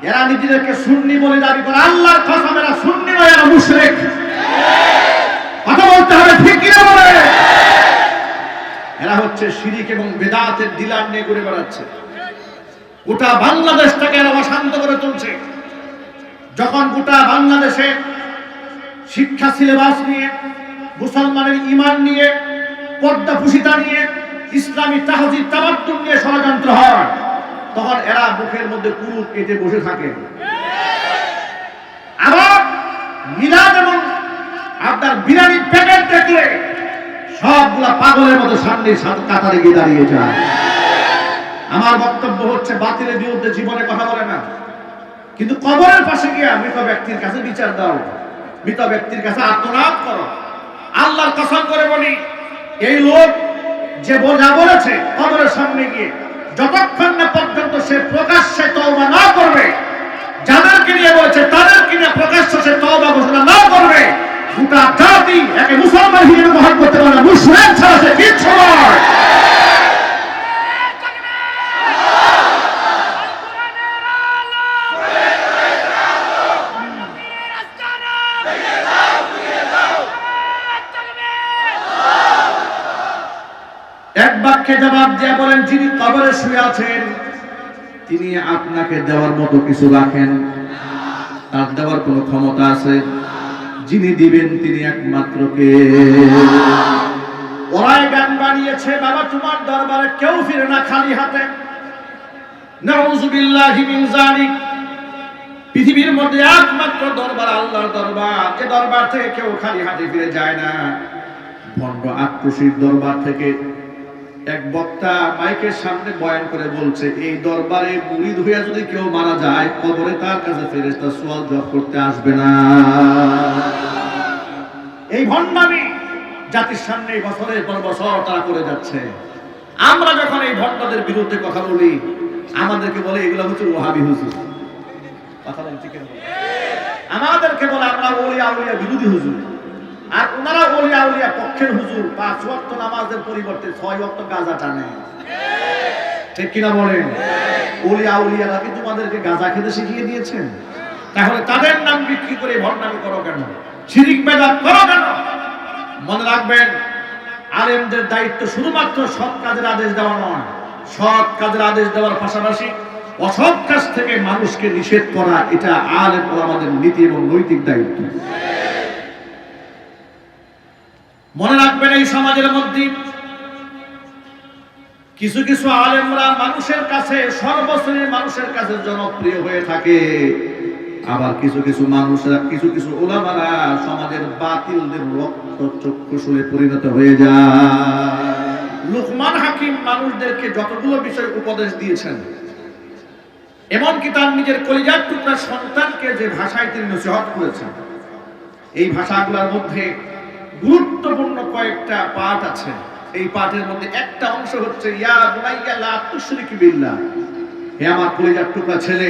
এরা নিজেদেরকে সুন্নি বলে দাবি করে, আল্লাহর কসম এরা সুন্নি নয়, এরা মুশরিক। কথা বলতে হবে, ঠিক কি না বলে? এরা হচ্ছে শিরিক এবং বেদাতের ডিলার নিয়ে ঘুরে বেড়াচ্ছে। গোটা বাংলাদেশটাকে এরা অশান্ত করে তুলছে। যখন গোটা বাংলাদেশে শিক্ষা সিলেবাস নিয়ে, মুসলমানের ঈমান নিয়ে, পর্দাপুষিতা নিয়ে, ইসলামী তাহজিব তামাদ্দুন নিয়ে ষড়যন্ত্র হয়, তখন এরা মুখের মধ্যে কুরুপ কেটে বসে থাকে। আবার মিলাদ এবং আপনার বিরিয়ানির প্যাকেট দেখলে সবগুলা পাগলের মতো সামনে কাতারে গিয়ে দাঁড়িয়ে যায়। আমার বক্তব্য হচ্ছে, বাতিলের বিরুদ্ধে জীবনে কথা বলে না, কিন্তু কবরের পাশে গিয়ে মৃত ব্যক্তির কাছে বিচার দাও, মৃত ব্যক্তির কাছে আত্মনাদ করো। আল্লাহর কসম করে বলি, এই লোক যে বোঝা বলেছে কবরের সামনে গিয়ে, যতক্ষণ না পর্যন্ত সে প্রকাশ্যে তওবা না করবে, যাদেরকে নিয়ে বলেছে তাদেরকে নিয়ে প্রকাশ্যে সে তওবা ঘোষণা না করবে, গোটা জাতি একে মুসলমান হিসেবে গ্রহণ করতে পারে না। মুশরিক ছাড়া সে কিচ্ছু নয়। এক বাক্যে জবাব দিয়ে বলেন, যিনি কবরে শুয়ে আছেন তিনি আপনাকে দেওয়ার মতো কিছু রাখেন? তার দেওয়ার কোনো ক্ষমতা আছে? যিনি দিবেন তিনি একমাত্র কে? ওরাই গান বানিয়েছে, বাবা তোমার দরবারে কেউ ফিরে না খালি হাতে। নাউযুবিল্লাহি মিন যালিক। পৃথিবীর মধ্যে একমাত্র দরবার আল্লাহর দরবার, যে দরবার থেকে কেউ খালি হাতে ফিরে যায় না। ভণ্ড আক্রোশীর দরবার থেকে এক বক্তা মাইকের সামনে বয়ান করে বলছে, এই দরবারে মুরিদ হইয়া যদি কেউ মারা যায়, কবরে তার কাছে ফেরেশতা সওয়াল জবাব করতে আসবে না। এই ভণ্ডামি জাতির সামনে বছরের পর বছর তারা করে যাচ্ছে। আমরা যখন এই ভণ্ডদের বিরুদ্ধে কথা বলি, আমাদেরকে বলে এগুলো হচ্ছে ওহাবি হুজুর। কথা বলেন ঠিক না? আমাদেরকে বলে আমরা ওলিয়া আউলিয়া বিরোধী হুজুর, আর ওনারা ওলিয়া আউলিয়া পক্ষের হুজুর। 5 ওয়াক্ত নামাজের পরিবর্তে 6 ওয়াক্ত গাঁজা টানে। ঠিক কিনা বলেন? ওলিয়া আউলিয়ারা কি তোমাদেরকে গাঁজা খেতে শিখিয়ে দিয়েছেন? তাহলে তাদের নাম বিক্রি করে ভণ্ডামি করো কেন? শিরিক বেদাত করো কেন? মনে রাখবেন, আলেমদের দায়িত্ব শুধুমাত্র সৎ কাজের আদেশ দেওয়া নয়, সৎ কাজের আদেশ দেওয়ার পাশাপাশি অসৎ কাজ থেকে মানুষকে নিষেধ করা, এটা আলেম ওলামাদের নীতি এবং নৈতিক দায়িত্ব। মনে রাখবেন, এই সমাজের মধ্যে কিছু কিছু আলেমরা মানুষের কাছে, সর্বশ্রেণীর মানুষের কাছে জনপ্রিয় হয়ে থাকে, আবার কিছু কিছু মানুষরা, কিছু কিছু ওলামারা সমাজের বাতিলদের রক্তচক্ষুশূলে পরিণত হয়ে যায়। লুকমান হাকিম মানুষদেরকে যতগুলো বিষয় উপদেশ দিয়েছেন, এমনকি তার নিজের কলিজার টুকরা সন্তানকে যে ভাষায় তিনি নসিহত করেছেন, এই ভাষাগুলোর মধ্যে গুরুত্বপূর্ণ কয়েকটা পাঠ আছে। এই পাঠের মধ্যে একটা অংশ হচ্ছে, ইয়া বুনাইয়া লা তুশরিক বিল্লাহ, হে আমার কলিজার টুকরা ছেলে,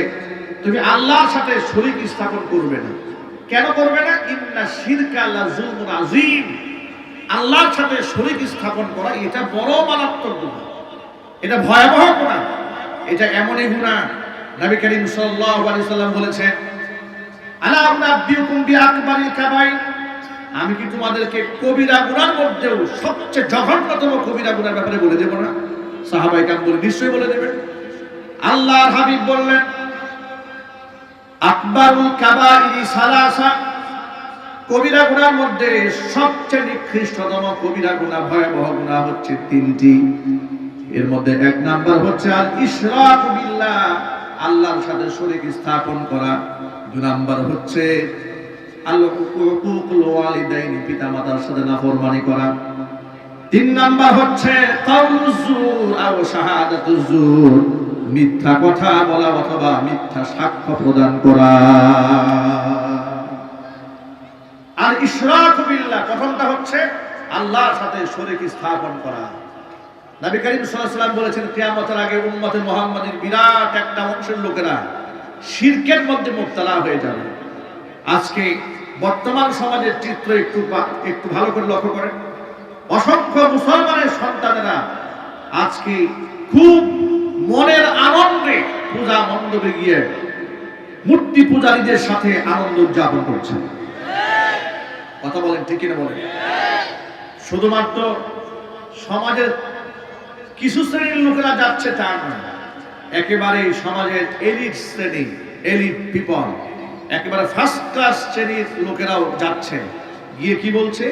তুমি আল্লাহর সাথে শরীক স্থাপন করবে না। কেন করবে না? ইন্না শিরকা লা যুলমুন আযীম, আল্লাহর সাথে শরীক স্থাপন করা এটা বড় মারাত্মক গুনাহ, এটা ভয়াবহ গুনাহ, এটা এমনই গুনাহ নবী করিম সাল্লাল্লাহু আলাইহি সাল্লাম বলেছেন, আলা উনাব্বিউকুম বিআকবারিল কাবাইর, আমি কি তোমাদেরকে কবিরা গুনার মধ্যেও সবচেয়ে জঘন্যতম কবিরা গুনার ব্যাপারে বলে দেব না? সাহাবায়ে কেরাম বলে, নিশ্চয়ই বলে দেবেন। আল্লাহর হাবিব বললেন, আকবারুল কাবাইরি সালাসা, কবিরা গুনার মধ্যে সবচেয়ে নিকৃষ্টতম কবিরা গুনাহ, ভয়াবহ গুনাহ হচ্ছে 3টি। এর মধ্যে 1 নাম্বার হচ্ছে আল ইশরাকু বিল্লাহ, আল্লাহর সাথে শরীক স্থাপন করা। 2 নাম্বার হচ্ছে আল হুকুকুল ওয়ালিদাইনি, পিতামাতার সাথে নাফরমানি করা। 3 নাম্বার হচ্ছে কাউলুজ জুর আও শাহাদাতুজ জুর, মিথ্যা কথা বলা অথবা মিথ্যা সাক্ষ্য প্রদান করা। আর ইশরাকু বিল্লাহ, প্রথমটা হচ্ছে আল্লাহর সাথে শরীক স্থাপন করা। নবী করিম সাল্লাল্লাহু আলাইহি ওয়াসাল্লাম বলেছেন, কিয়ামতের আগে উম্মতে মুহাম্মাদের বিরাট একটা অংশের লোকেরা শিরকের মধ্যে মুবতালা হয়ে যাবে। আজকে বর্তমান সমাজের চিত্র একটু ভালো করে লক্ষ্য করেন। অসংখ্য মুসলমানের সন্তানেরা আজকে খুব মনের আনন্দে পূজা মণ্ডপে গিয়ে মূর্তি পূজারীদের সাথে আনন্দ উদযাপন করছেন। কথা বলেন ঠিক কিনা বলেন? শুধুমাত্র সমাজের কিছু শ্রেণীর লোকেরা যাচ্ছে তা নয়, একেবারে সমাজের এলিট শ্রেণী, এলিট পিপল, একেবারে ফার্স্ট ক্লাস শ্রেণীর লোকেরাও যাচ্ছে। গিয়ে কি বলছে?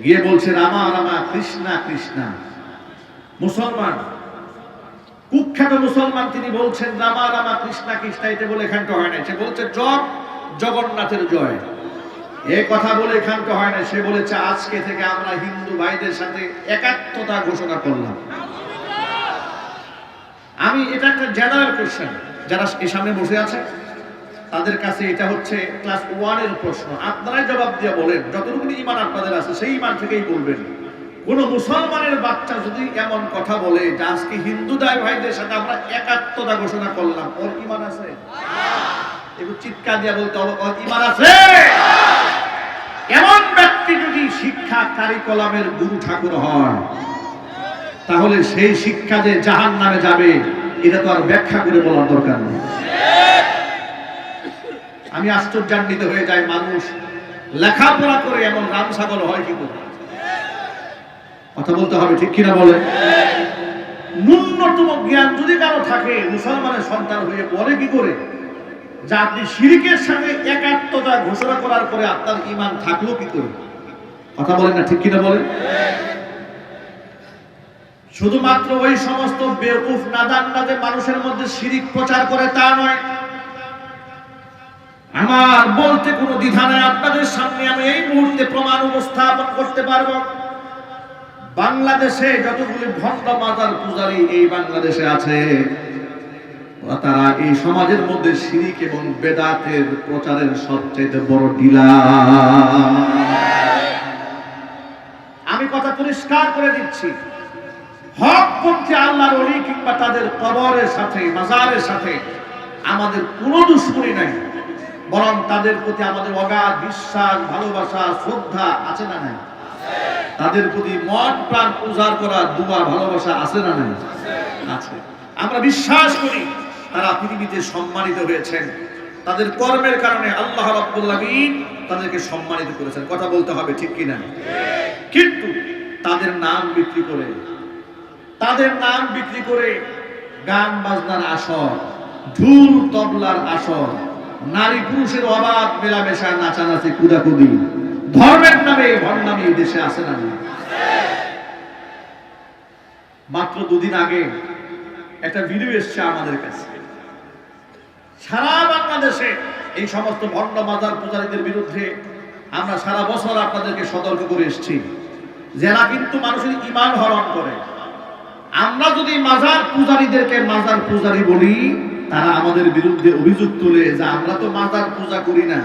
গিয়ে বলছে রামা রামা কৃষ্ণা কৃষ্ণা। মুসলমান, কুখ্যাত মুসলমান, তিনি বলছেন রামা রামা কৃষ্ণা কৃষ্ণা। এটা বলে এখানটা হয় না, সে বলছে জয় জগন্নাথের জয়। এই কথা বলে এখানটা হয় না, সে বলেছে আজকে থেকে আমরা হিন্দু ভাইদের সাথে একাত্মতা ঘোষণা করলাম। আমি এটা একটা জেনারেল কোশ্চেন, যারা এই সামনে বসে আছে তাদের কাছে এটা হচ্ছে ক্লাস 1 এর প্রশ্ন। আপনারাই জবাব দিয়ে বলেন, যতটুকু ঈমান আপনাদের আছে সেই ঈমান থেকেই বলবেন। কোন মুসলমানের বাচ্চা যদি এমন কথা বলে যে আজকে হিন্দু ভাইদের সাথে আমরা একাত্মতা ঘোষণা করলাম, ওর ঈমান আছে? একটু চিৎকার দিয়ে বলতে হবে, ওর ঈমান আছে? এমন ব্যক্তি যদি শিক্ষা কারিকুলামের গুরু ঠাকুর হয়, তাহলে সেই শিক্ষা যে জাহান্নামে যাবে এটা তো আর ব্যাখ্যা করে বলার দরকার নেই। আমি আশ্চর্যান্বিত হয়ে যাই, মানুষ লেখাপড়া করে এমন রাম ছাগল হয় কি করে? কথা বলতে হবে ঠিক কিনা বলে? ন্যূনতম জ্ঞান যদি কারো থাকে, মুসলমানের সন্তান হয়ে বলে কি করে যে আপনি শিরকের সাথে একাত্মতা ঘোষণা করার পরে আপনার ঈমান থাকলো কি করে? কথা বলেন না ঠিক কিনা বলেন? শুধুমাত্র ওই সমস্ত বেওকুফ নাদানদের মানুষের মধ্যে শিরিক প্রচার করে তা নয়। আমার বলতে কোনো দ্বিধা নাই, আপনাদের সামনে আমি এই মুহূর্তে প্রমাণ উপস্থাপন করতে পারবো। বাংলাদেশে যতগুলি ভণ্ড মাজার পূজারী এই বাংলাদেশে আছে, তারা এই সমাজের মধ্যে শিরিক এবং বেদাতের প্রচারের সবচেয়ে বড় ডিলার। আমি কথা পরিষ্কার করে দিচ্ছি, হকপন্থী আল্লাহর ওলি কিংবা তাদের কবরের সাথে মাজারের সাথে আমাদের কোনো দুশ্মনী নাই, বরং তাদের প্রতি আমাদের অগাধ বিশ্বাস, ভালোবাসা, শ্রদ্ধা আছে না নাই? তাদের প্রতি মন প্রাণ উজাড় করা দুয়া ভালোবাসা আছে না নাই? আছে। আমরা বিশ্বাস করি তারা পৃথিবীতে সম্মানিত হয়েছেন, তাদের কর্মের কারণে আল্লাহ রাব্বুল আলামিন তাদেরকে সম্মানিত করেছেন। কথা বলতে হবে ঠিক কিনা? কিন্তু তাদের নাম বিক্রি করে, তাদের নাম বিক্রি করে গান বাজনার আসর, ঢোল তবলার আসর, নারী পুরুষের অবাধ মেলামেশা, নাচানাচি, কুদাকুদি, ধর্মের নামে ভণ্ডামি দেশে আছে না? মাত্র 2 দিন আগে একটা ভিডিও এসছে আমাদের কাছে। সারা বাংলাদেশে এই সমস্ত ভণ্ড মাজার পূজারীদের বিরুদ্ধে আমরা সারা বছর আপনাদেরকে সতর্ক করে এসেছি, যারা কিন্তু মানুষের ঈমান হরণ করে। আমরা যদি মাজার পূজারীদেরকে মাজার পূজারী বলি, তারা আমাদের বিরুদ্ধে অভিযোগ তোলে যে আমরা তো মাজার পূজা করি না,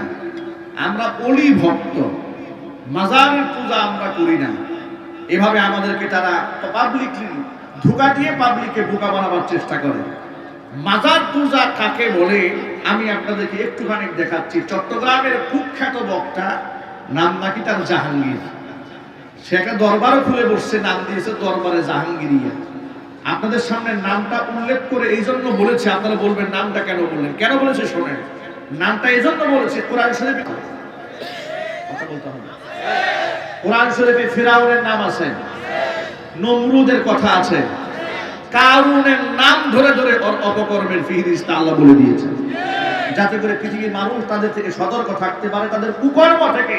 আমরা অলি ভক্ত, মাজারের পূজা আমরা করি না। এভাবে আমাদেরকে তারা পাবলিকলি ধোঁকা দিয়ে পাবলিককে বোকা বানাবার চেষ্টা করে। মাজার পূজা কাকে বলে আমি আপনাদেরকে একটুখানি দেখাচ্ছি। চট্টগ্রামের কুখ্যাত বক্তা, নাম নাকি তার জাহাঙ্গীর, সে একটা দরবারও খুলে বসছে, নাম দিয়েছে দরবারে জাহাঙ্গীরিয়া। আপনাদের সামনে নামটা উল্লেখ করে এই জন্য বলেছে, আপনারা বলবেন নামটা কেন বললেন? কেন বলেছে শোনেন। নামটা এই জন্য বলেছে, কোরআন শরীফে কথা বলতে হবে, কোরআন শরীফে ফিরাউনের নাম আছে, নমরুদের কথা আছে, কারুনের নাম ধরে ধরে অপকর্মের ফিহরিস্ত আল্লাহ বলে দিয়েছেন, যাতে করে পৃথিবীর মানুষ তাদের থেকে সতর্ক থাকতে পারে, তাদের কুকর্ম থেকে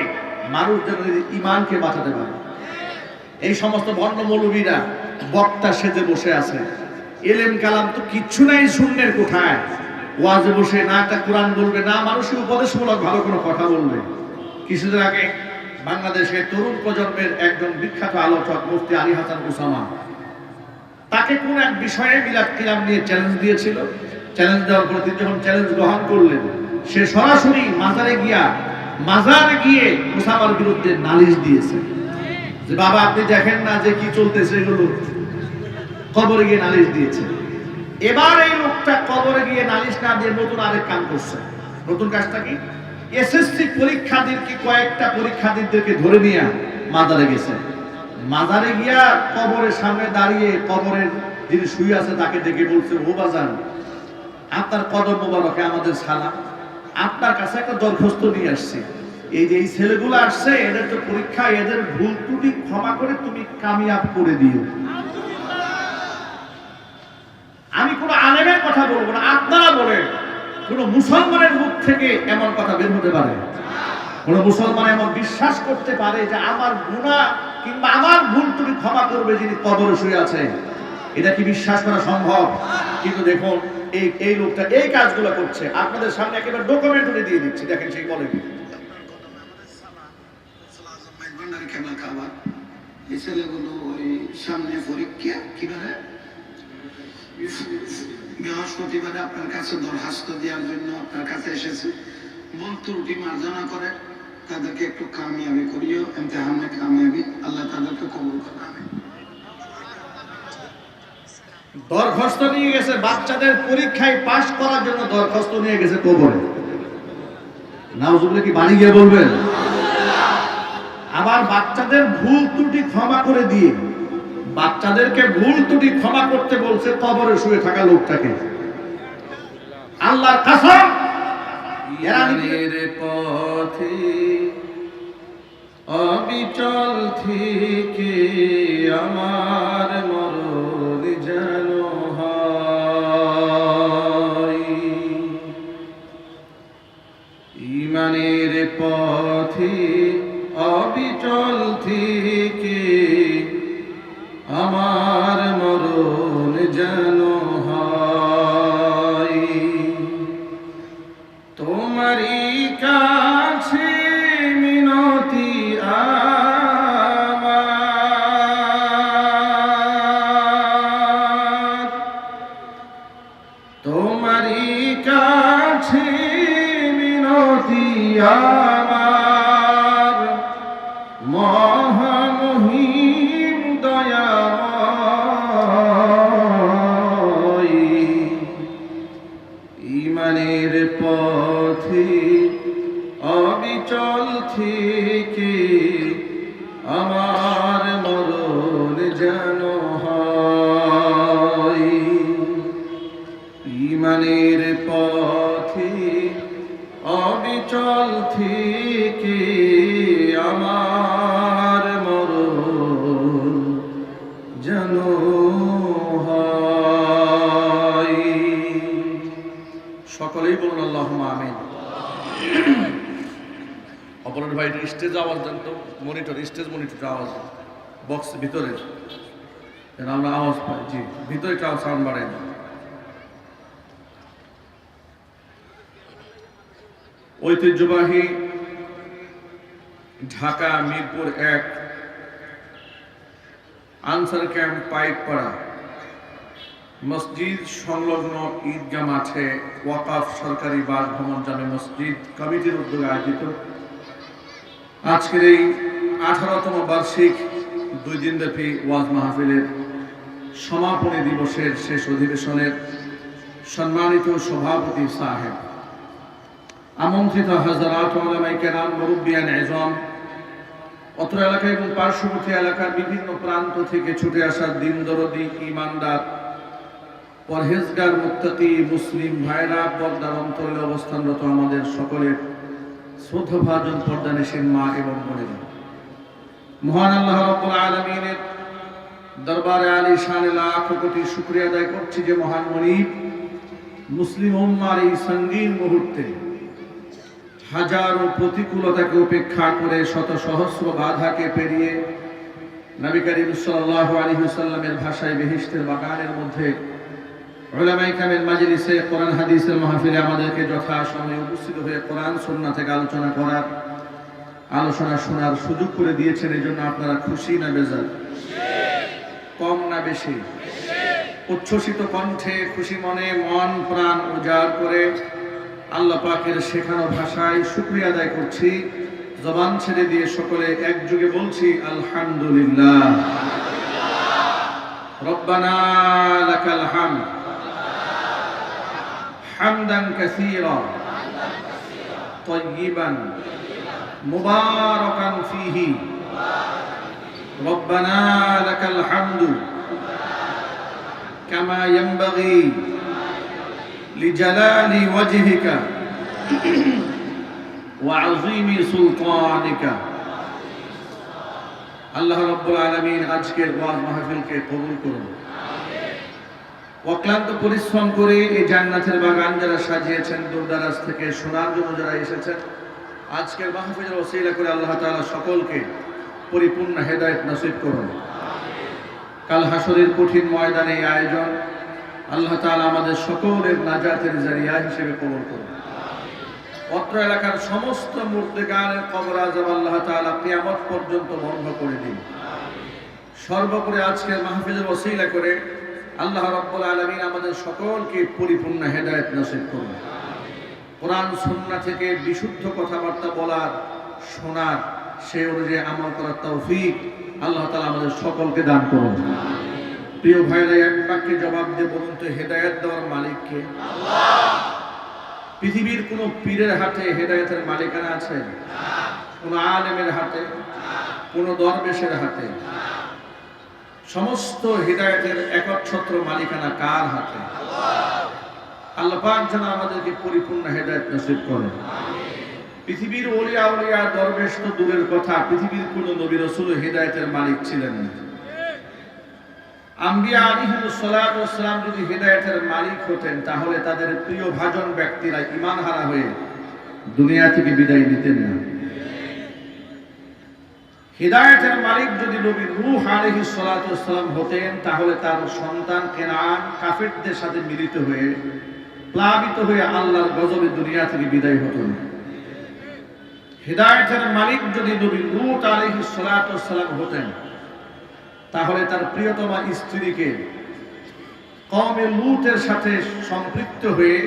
মানুষ যেন ঈমানকে বাঁচাতে পারে। এই সমস্ত ভণ্ড মৌলবীরা বক্তা সেজে বসে আছে, এলেম কালাম তো কিচ্ছু নাই, শূন্যের কোঠায় ওয়াজে বসে না একটা কোরআন বলবে, না মানুষের উপদেশমূলক ভালো কোনো কথা বলবে। কিছুদিন আগে বাংলাদেশের তরুণ প্রজন্মের একজন বিখ্যাত আলোচক মুফতি আলী হাসান উসামা, তাকে কোন এক বিষয়ে মিলাদ কিরাম নিয়ে চ্যালেঞ্জ দিয়েছিল। চ্যালেঞ্জ দেওয়ার পর তিনি যখন চ্যালেঞ্জ গ্রহণ করলেন, সে সরাসরি মাজারে গিয়ে উসামার বিরুদ্ধে নালিশ দিয়েছে যে বাবা আপনি দেখেন না যে কি চলতেছে, এগুলো কবরে গিয়ে নালিশ দিয়েছে। এবার এই লোকটা কবরে গিয়ে নালিশ না দিয়ে নতুন আরেক কাম করছে। নতুন কাজটা কি? এসএসসি পরীক্ষার্থীকে কয়েকটা পরীক্ষার্থীদেরকে ধরে নিয়ে মাজারে গেছে। মাজারে গিয়া কবরের সামনে দাঁড়িয়ে কবরের যিনি শুয়ে আছে তাকে ডেকে বলছে, ও বাজান আপনার কদম মোবারকে আমাদের সালাম, আপনার কাছে একটা দরখাস্ত নিয়ে আসছি, এই যে এই ছেলেগুলো আসছে, এদের তো পরীক্ষা, এদের ভুল ত্রুটি ক্ষমা করে তুমি কামিয়াব করে দিও। আমি কোনো আলেমের কথা বলবো না, আপনারা বলেন কোন মুসলমানের মুখ থেকে এমন কথা বের হতে পারে? কোন মুসলমান এমন বিশ্বাস করতে পারে যে আমার গুনাহ কিংবা আমার ভুল ত্রুটি ক্ষমা করবে যিনি কবরে শুয়ে আছে? এটা কি বিশ্বাস করা সম্ভব? কিন্তু দেখুন এই লোকটা এই কাজগুলো করছে, আপনাদের সামনে একেবারে ডকুমেন্টারি দিয়ে দিচ্ছি, দেখেন সেই বলে কি। এই ছেলেগুলো ওই সামনে পরীক্ষা কিভাবে বৃহস্পতিবারে আপনার কাছে দরখাস্ত দেওয়ার জন্য আপনার কাছে এসেছে, ভুল ত্রুটি মার্জনা করে তাদেরকে একটু কামিয়াবি করিও, ইমতিহানে কামিয়াবি, আল্লাহ তাদেরকে কবুল করে। দরখাস্ত নিয়ে গেছে, বাচ্চাদের পরীক্ষায় পাশ করার জন্য দরখাস্ত নিয়ে গেছে কবরে। নাউজুবিল্লাহ কি বাড়ি গিয়ে বলবেন? আবার বাচ্চাদের ভুল ত্রুটি ক্ষমা করে দিয়ে বাচ্চাদেরকে ভুল ত্রুটি ক্ষমা করতে বলছে কবরে শুয়ে থাকা লোকটাকে। আল্লাহর কসম, ইমানের পথে অবিচল থেকে আমার মরণ যেন হয়। ইমানের পথে অবিচল থেকে আমার মরণ যেন হয়। তোমারই কাছে মিনতি আমার, তোমারই কাছে মিনতি আমার, মহামহিম দয়াময়। ইমানের পথে অবিচল থেকে আমার মরণ যেন হয়। ইমানের পথে অবিচল থেকে আমার মরণ যেন হয়। সকলেই বলুন আল্লাহুম্মা আমিন। অপরাধ ভাই স্টেজ আওয়াজ দেন তো, মনিটর, স্টেজ মনিটর আওয়াজ, বক্স ভিতরে যেন আমরা আওয়াজ পাই। জি, ভিতরে সাউন্ড বাড়াই না। ঐতিহ্যবাহী ঢাকা মিরপুর 1 আনসার ক্যাম্প পাইকপাড়া মসজিদ সংলগ্ন ঈদগাহ মাঠে ওয়াকাফ সরকারি বাসভবন জামে মসজিদ কমিটির উদ্যোগে আয়োজিত আজকের এই 18তম বার্ষিক 2 দিনব্যাপী ওয়াজ মাহফিলের সমাপনী দিবসের শেষ অধিবেশনের সম্মানিত সভাপতি সাহেব, আমন্ত্রিত হাজারাত উলামায়ে কেরাম, মুরব্বিয়ান ইজম, অত্র এলাকা এবং পার্শ্ববর্তী এলাকার বিভিন্ন প্রান্ত থেকে ছুটে আসা দিন দরদি, ইমানদার, পরহেজগার, মুত্তাকি মুসলিম ভাইরা, পর্দার অন্তরে অবস্থানরত আমাদের সকলের শ্রদ্ধাভাজন পর্দানিশীন মা এবং বোনেরা, মহান আল্লাহ রাব্বুল আলামিনের দরবারে আলিশানে লাখ কোটি শুকরিয়া আদায় করছি যে মহান মুনিব মুসলিম উম্মার এই সঙ্গীন মুহূর্তে হাজারো প্রতিকূলতাকে উপেক্ষা করে, শত সহস্র বাধাকে পেরিয়ে নবী করিম সাল্লাল্লাহু আলাইহি ওয়াসাল্লামের ভাষায় বেহেশতের বাগানের মধ্যে উলামায়ে কেরামের মাজলিসে কোরআন হাদিসের মাহফিলে আমাদেরকে যথাসময়ে উপস্থিত হয়ে কোরআন সুন্নাহ থেকে আলোচনা শোনার সুযোগ করে দিয়েছেন। এই জন্য আপনারা খুশি না বেজার? কম না বেশি? উচ্ছ্বসিত কণ্ঠে, খুশি মনে, মন প্রাণ উজাড় করে আল্লাহ পাকের শেখানো ভাষায় শুকরিয়া আদায় করছি। জবান ছেড়ে দিয়ে সকলে একযোগে বলছি আলহামদুলিল্লাহ। রব্বানা লাকাল হামদ হামদান কাসীরা তাইয়িবান মুবারাকান ফীহি। রব্বানা লাকাল হামদু কামা ইয়ানবাগি লিজালালি ওয়াজহিকা وعظيم سلطانك আল্লাহ রাব্বুল আলামিন আজকের ওয়াজ মাহফিলকে কবুল করুন। অক্লান্ত পরিশ্রম করে এই জান্নাতের বাগান যারা সাজিয়েছেন, দূরদরাজ থেকে শোনার জন্য যারা এসেছেন, আজকের মাহফিলের ওসিলা করে আল্লাহ তাআলা সকলকে পরিপূর্ণ হেদায়েত নসিব করুন। কাল হাসরের কঠিন ময়দানে এই আয়োজন আল্লাহ তাআলা আমাদের সকলের নাজাতের জারিয়া হিসেবে কবুল করুন। অত্র এলাকার সমস্ত মুর্দেগানের কবর আযাব আল্লাহ তাআলা কিয়ামত পর্যন্ত বন্ধ করে দিন। সর্বোপরি আজকের মাহফিলের ওসিলা করে আল্লাহ রাব্বুল আলামিন আমাদের সকলকে পরিপূর্ণ হেদায়েত নসিব করুন। কোরআন সুন্নাহ থেকে বিশুদ্ধ কথাবার্তা বলার, শোনার, সেই অনুযায়ী আমল করার তৌফিক আল্লাহ তাআলা আমাদের সকলকে দান করুন। প্রিয় ভাইরা, এক বাক্যে জবাব দিয়ে বলুন তো, হেদায়েত দেওয়ার মালিক কে? আল্লাহ। পৃথিবীর কোন পীরের হাতে হেদায়েতের মালিকানা আছে? কোন আলেমের হাতে? কোন দরবেশের হাতে? সমস্ত হিদায়াতের একচ্ছত্র মালিকানা কার হাতে? আল্লাহ পাক যেন আমাদেরকে পরিপূর্ণ হেদায়েত নসিব করেন। পৃথিবীর ওলিয়া উলিয়া দরবেশ তো দূরের কথা, পৃথিবীর কোন নবী রাসূল হিদায়াতের মালিক ছিলেন না। আম্বিয়া আলাইহিমুস সালাতু ওয়াস সালাম যদি হিদায়াতের মালিক হতেন, তাহলে তাদের প্রিয় ভাজন ব্যক্তিরা ঈমান হারা হয়ে দুনিয়া থেকে বিদায় নিতেন না। হিদায়াতের মালিক যদি নবী নূহ আলাইহিস সালাতু ওয়াস সালাম হতেন, তাহলে তার সন্তান কেনান কাফেরদের সাথে মিলিত হয়ে প্লাবিত হয়ে আল্লাহর গজবে দুনিয়া থেকে বিদায় হতো না। হিদায়াতের মালিক যদি নবী লূত আলাইহিস সালাতু ওয়াস সালাম হতেন, তাহলে তার প্রিয়তমা স্ত্রীকে কওমে লূতের সাথে সম্পৃক্ত হয়ে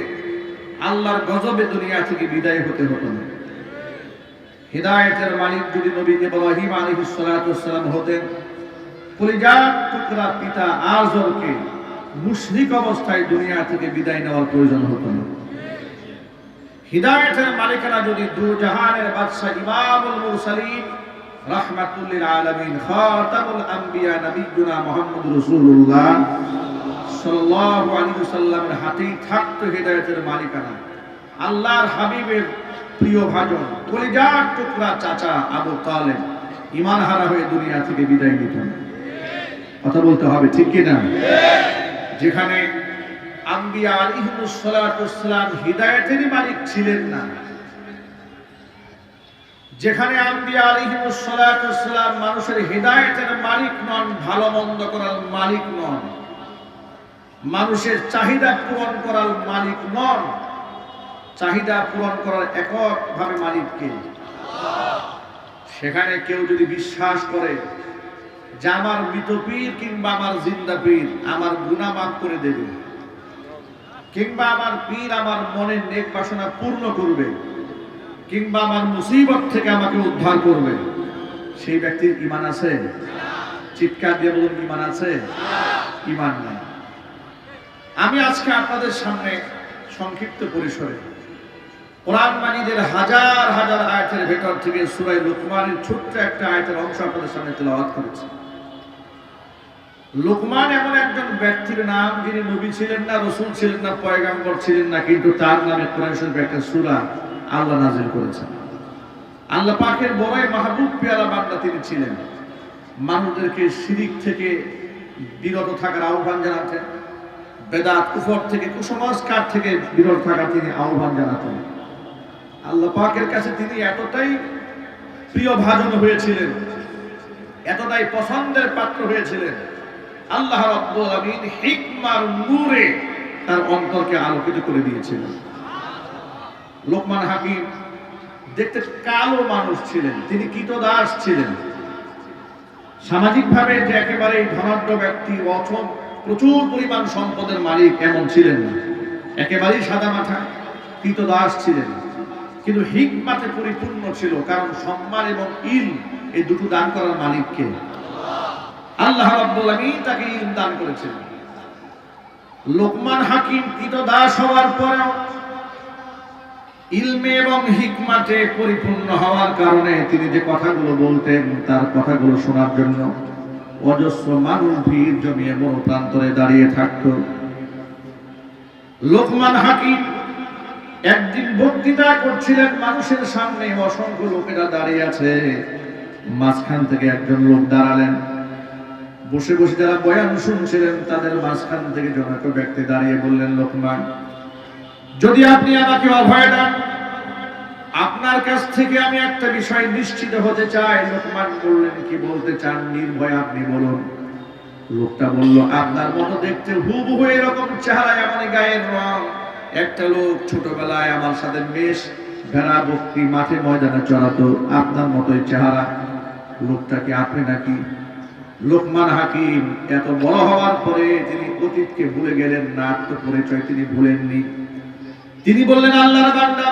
আল্লাহর গজবে দুনিয়া থেকে বিদায় হতে হতো না। হিদায়াতের মালিক যদি নবী ইব্রাহিম আলাইহিস সালাতু ওয়াস সালাম হতেন, কলিজার টুকরা পিতা আযরকে মুশরিক অবস্থায় দুনিয়া থেকে বিদায় নেওয়ার প্রয়োজন হতো না। হিদায়াতের মালিকানা যদি দুজাহানের বাদশা ইমামুল মুরসালিন রাহমাতুল লিল আলামিন খাতামুল আম্বিয়া নবিয়ুনা মুহাম্মদুর রাসূলুল্লাহ সাল্লাল্লাহু আলাইহি ওয়াসাল্লামের হাতেই থাকতো হিদায়াতের মালিকানা, আল্লাহর হাবিবের প্রিয় ভাজন কলিজার টুকরা চাচা আবু তালেব ঈমান হারা হয়ে দুনিয়া থেকে বিদায় নিতেন। কথা বলতে হবে, ঠিক কি না? যেখানে আম্বিয়া আলাইহিমুস সালাতু ওয়াস সালাম হিদায়াতেরই মালিক ছিলেন না, যেখানে আম্বিয়া আলাইহিমুস সালাতু ওয়াস সালাম মানুষের হিদায়াতের মালিক নন, ভালো মন্দ করার মালিক নন, মানুষের চাহিদা পূরণ করার মালিক নন, চাহিদা পূরণ করার এককভাবে মালিককে। সেখানে কেউ যদি বিশ্বাস করে যে আমার মৃত পীর কিংবা আমার জিন্দা পীর আমার গুনাহ মাফ করে দেবে, কিংবা আমার পীর আমার মনের নেক বাসনা পূর্ণ করবে, কিংবা আমার মুসিবত থেকে আমাকে উদ্ধার করবে, সেই ব্যক্তির ঈমান আছে? চিৎকার দিয়ে বলুন, ঈমান আছে? ঈমান নেই। আমি আজকে আপনাদের সামনে সংক্ষিপ্ত পরিসরে কোরআন মাজিদের হাজার হাজার আয়াতের ভেতর থেকে সূরা লুকমানের ছোট্ট একটা আয়াতের অংশ আপনাদের সামনে তেলাওয়াত করেছি। লুকমান এমন একজন ব্যক্তির নাম যিনি নবী ছিলেন না, রাসূল ছিলেন না, পয়গম্বর ছিলেন না, কিন্তু তার নামে কোরআন শরীফে একটা সূরা আল্লাহ নাযিল করেছেন। আল্লাহ পাকের বড়ই মাহবুব পেয়ারা বান্দা তিনি ছিলেন। মানুষদেরকে শিরিক থেকে বিরত থাকার আহ্বান জানাতেন, বেদাত কুফর থেকে কুসংস্কার থেকে বিরত থাকার তিনি আহ্বান জানাতেন। আল্লাহ পাকের কাছে তিনি এতটাই প্রিয় ভাজন হয়েছিলেন, এতটাই পছন্দের পাত্র হয়েছিলেন, আল্লাহ রাব্বুল আলামিন হিকমার নূরে তার অন্তরকে আলোকিত করে দিয়েছিলেন। লোকমান হাকিম দেখতে কালো মানুষ ছিলেন, তিনি কীতদাস ছিলেন। সামাজিকভাবে যে একেবারে ধনাঢ্য ব্যক্তি, প্রচুর পরিমাণ সম্পদের মালিক এমন ছিলেন না, একেবারেই সাদা মাথা কীতদাস ছিলেন, কিন্তু হিকমাতে পরিপূর্ণ ছিল। কারণ সম্মান এবং ইলম এই দুটো দান করার মালিককে আল্লাহ রাব্বুল আলামিন তাকে ইলম দান করেছেন। লোকমান হাকিম কীতদাস হওয়ার পরেও ইলমে এবং হিকমাতে পরিপূর্ণ হওয়ার কারণে তিনি যে কথাগুলো বলতেন, তার কথাগুলো শোনার জন্য অজস্র মানুষ ভিড় জমিয়ে বড় প্রান্তরে দাঁড়িয়ে থাকত। লোকমান হাকিম একদিন বক্তৃতা করছিলেন মানুষের সামনে, অসংখ্য লোকেরা দাঁড়িয়ে আছে, মাঝখান থেকে একজন লোক দাঁড়ালেন। বসে বসে যারা বয়ান শুনছিলেন তাদের মাঝখান থেকে জনৈক ব্যক্তি দাঁড়িয়ে বললেন, লোকমান, যদি আপনি আমাকে অভয় দেন, আপনার কাছ থেকে আমি একটা বিষয় নিশ্চিত হতে চাই। লোকমান বললেন, কি বলতে চান? নির্ভয় আপনি বলুন। লোকটা বলল, আপনার মতো দেখতে হুবহু এরকম চেহারা, এমন গায়ের রং একটা লোক ছোটবেলায় আমার সাথে বেশ ভেড়া বকরি মাঠে ময়দানে চড়াতো, আপনার মতোই চেহারা। লোকটা কি আপনি নাকি? লোকমান হাকিম এত বড় হওয়ার পরে তিনি অতীতকে ভুলে গেলেন না, আত্মপরিচয় তিনি ভুলেননি। তিনি বললেন, আল্লাহর বান্দা,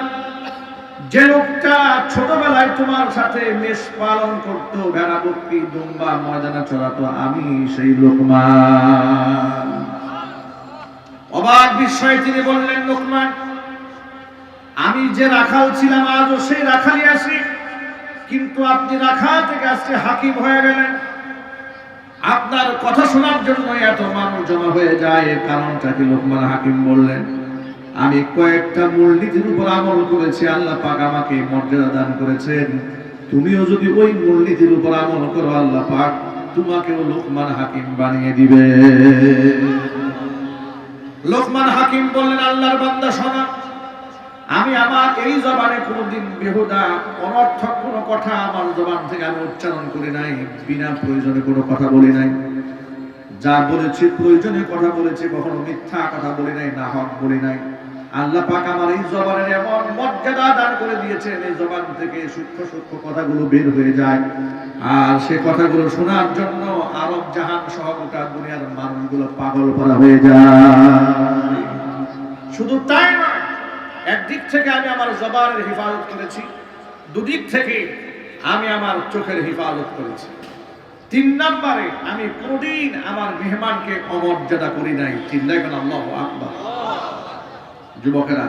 যে লোকটা ছোটবেলায় তোমার সাথে মেষ পালন করতো, ভেড়া বকরি দুম্বা ময়দানে চড়াতো, আমি সেই লোকমান। অবাক বিস্ময়ে তিনি বললেন, লোকমান, আমি যে রাখাল ছিলাম আজও সেই রাখালই আছি, কিন্তু আপনি রাখাল থেকে আজকে হাকিম হয়ে গেলেন। আপনার কথা শোনার জন্য এত মানুষ জমা হয়ে যায়, এর কারণটা কি? লোকমান হাকিম বললেন, আমি কয়েকটা মূলনীতির উপর আমল করেছি, আল্লাহ পাক আমাকে মর্যাদা দান করেছেন। তুমিও যদি ওই মূলনীতির উপর আমল করো, আল্লাহ পাক তোমাকেও লোকমান হাকিম বানিয়ে দিবে। লোকমান হাকিম বললেন, আল্লাহর বান্দা শোনো, আমি আমার এই জবানে কোনোদিন বেহুদা অনর্থক কোনো কথা আমার জবান থেকে আমি উচ্চারণ করি নাই, বিনা প্রয়োজনে কোনো কথা বলি নাই। যা বলেছি প্রয়োজনে কথা বলেছি, কখনো মিথ্যা কথা বলি নাই, না হক বলি নাই। আল্লাহ পাক আমার এই জবানের এমন মর্যাদা দান করে দিয়েছেন, এই জবান থেকে সূক্ষ্ম সূক্ষ্ম কথাগুলো বের হয়ে যায়, আর সে কথাগুলো শোনার জন্য আরব জাহান সহ গোটা দুনিয়ার মানুষগুলো পাগল করা হয়ে যায়। শুধু তাই নয়, একদিক থেকে আমি আমার জবানের হেফাজত করেছি, দুদিক থেকে আমি আমার চোখের হেফাজত করেছি। 3 নম্বরে, আমি কোনদিন আমার মেহমানকে অমর্যাদা করি নাই। চিল্লাইবেন আল্লাহু আকবার। যুবকেরা,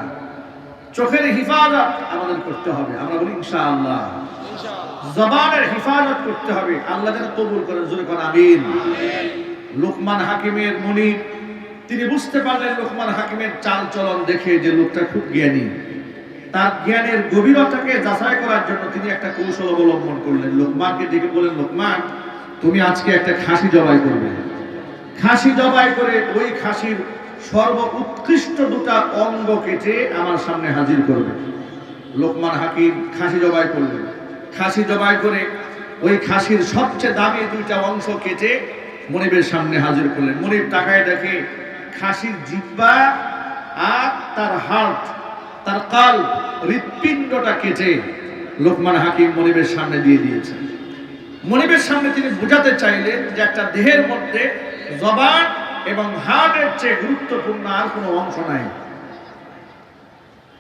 চোখের হেফাজত আমাদের করতে হবে। আমরা বলি ইনশাআল্লাহ। জবানের হেফাজত করতে হবে। আল্লাহ যেন কবুল করেন, জোরে করেন আমিন। লোকমান হাকিমের মুনিব তিনি বুঝতে পারলেন লোকমান হাকিমের চাল চলন দেখে যে লোকটা খুব জ্ঞানী। তার জ্ঞানের গভীরতাকে যাচাই করার জন্য তিনি একটা কৌশল অবলম্বন করলেন। লোকমানকে ডেকে বললেন, লোকমান, তুমি আজকে একটা খাসি জবাই করবে। খাসি জবাই করে ওই খাসির সর্ব উৎকৃষ্ট 2টা অঙ্গ কেটে আমার সামনে হাজির করবে। লোকমান হাকিম খাসি জবাই করলেন। খাসি জবাই করে ওই খাসির সবচেয়ে দামি 2টা অংশ কেটে মনিবের সামনে হাজির করলেন। মনিব তাকায় দেখে খাসির জিহ্বা আর তার হার্ট, তার কাল, হৃৎপিণ্ডটা কেটে লোকমান হাকিম মনিবের সামনে দিয়ে দিয়েছেন। মনিবের সামনে তিনি বোঝাতে চাইলেন যে একটা দেহের মধ্যে জবান এবং হার্টের চেয়ে গুরুত্বপূর্ণ আর কোনো অংশ নাই।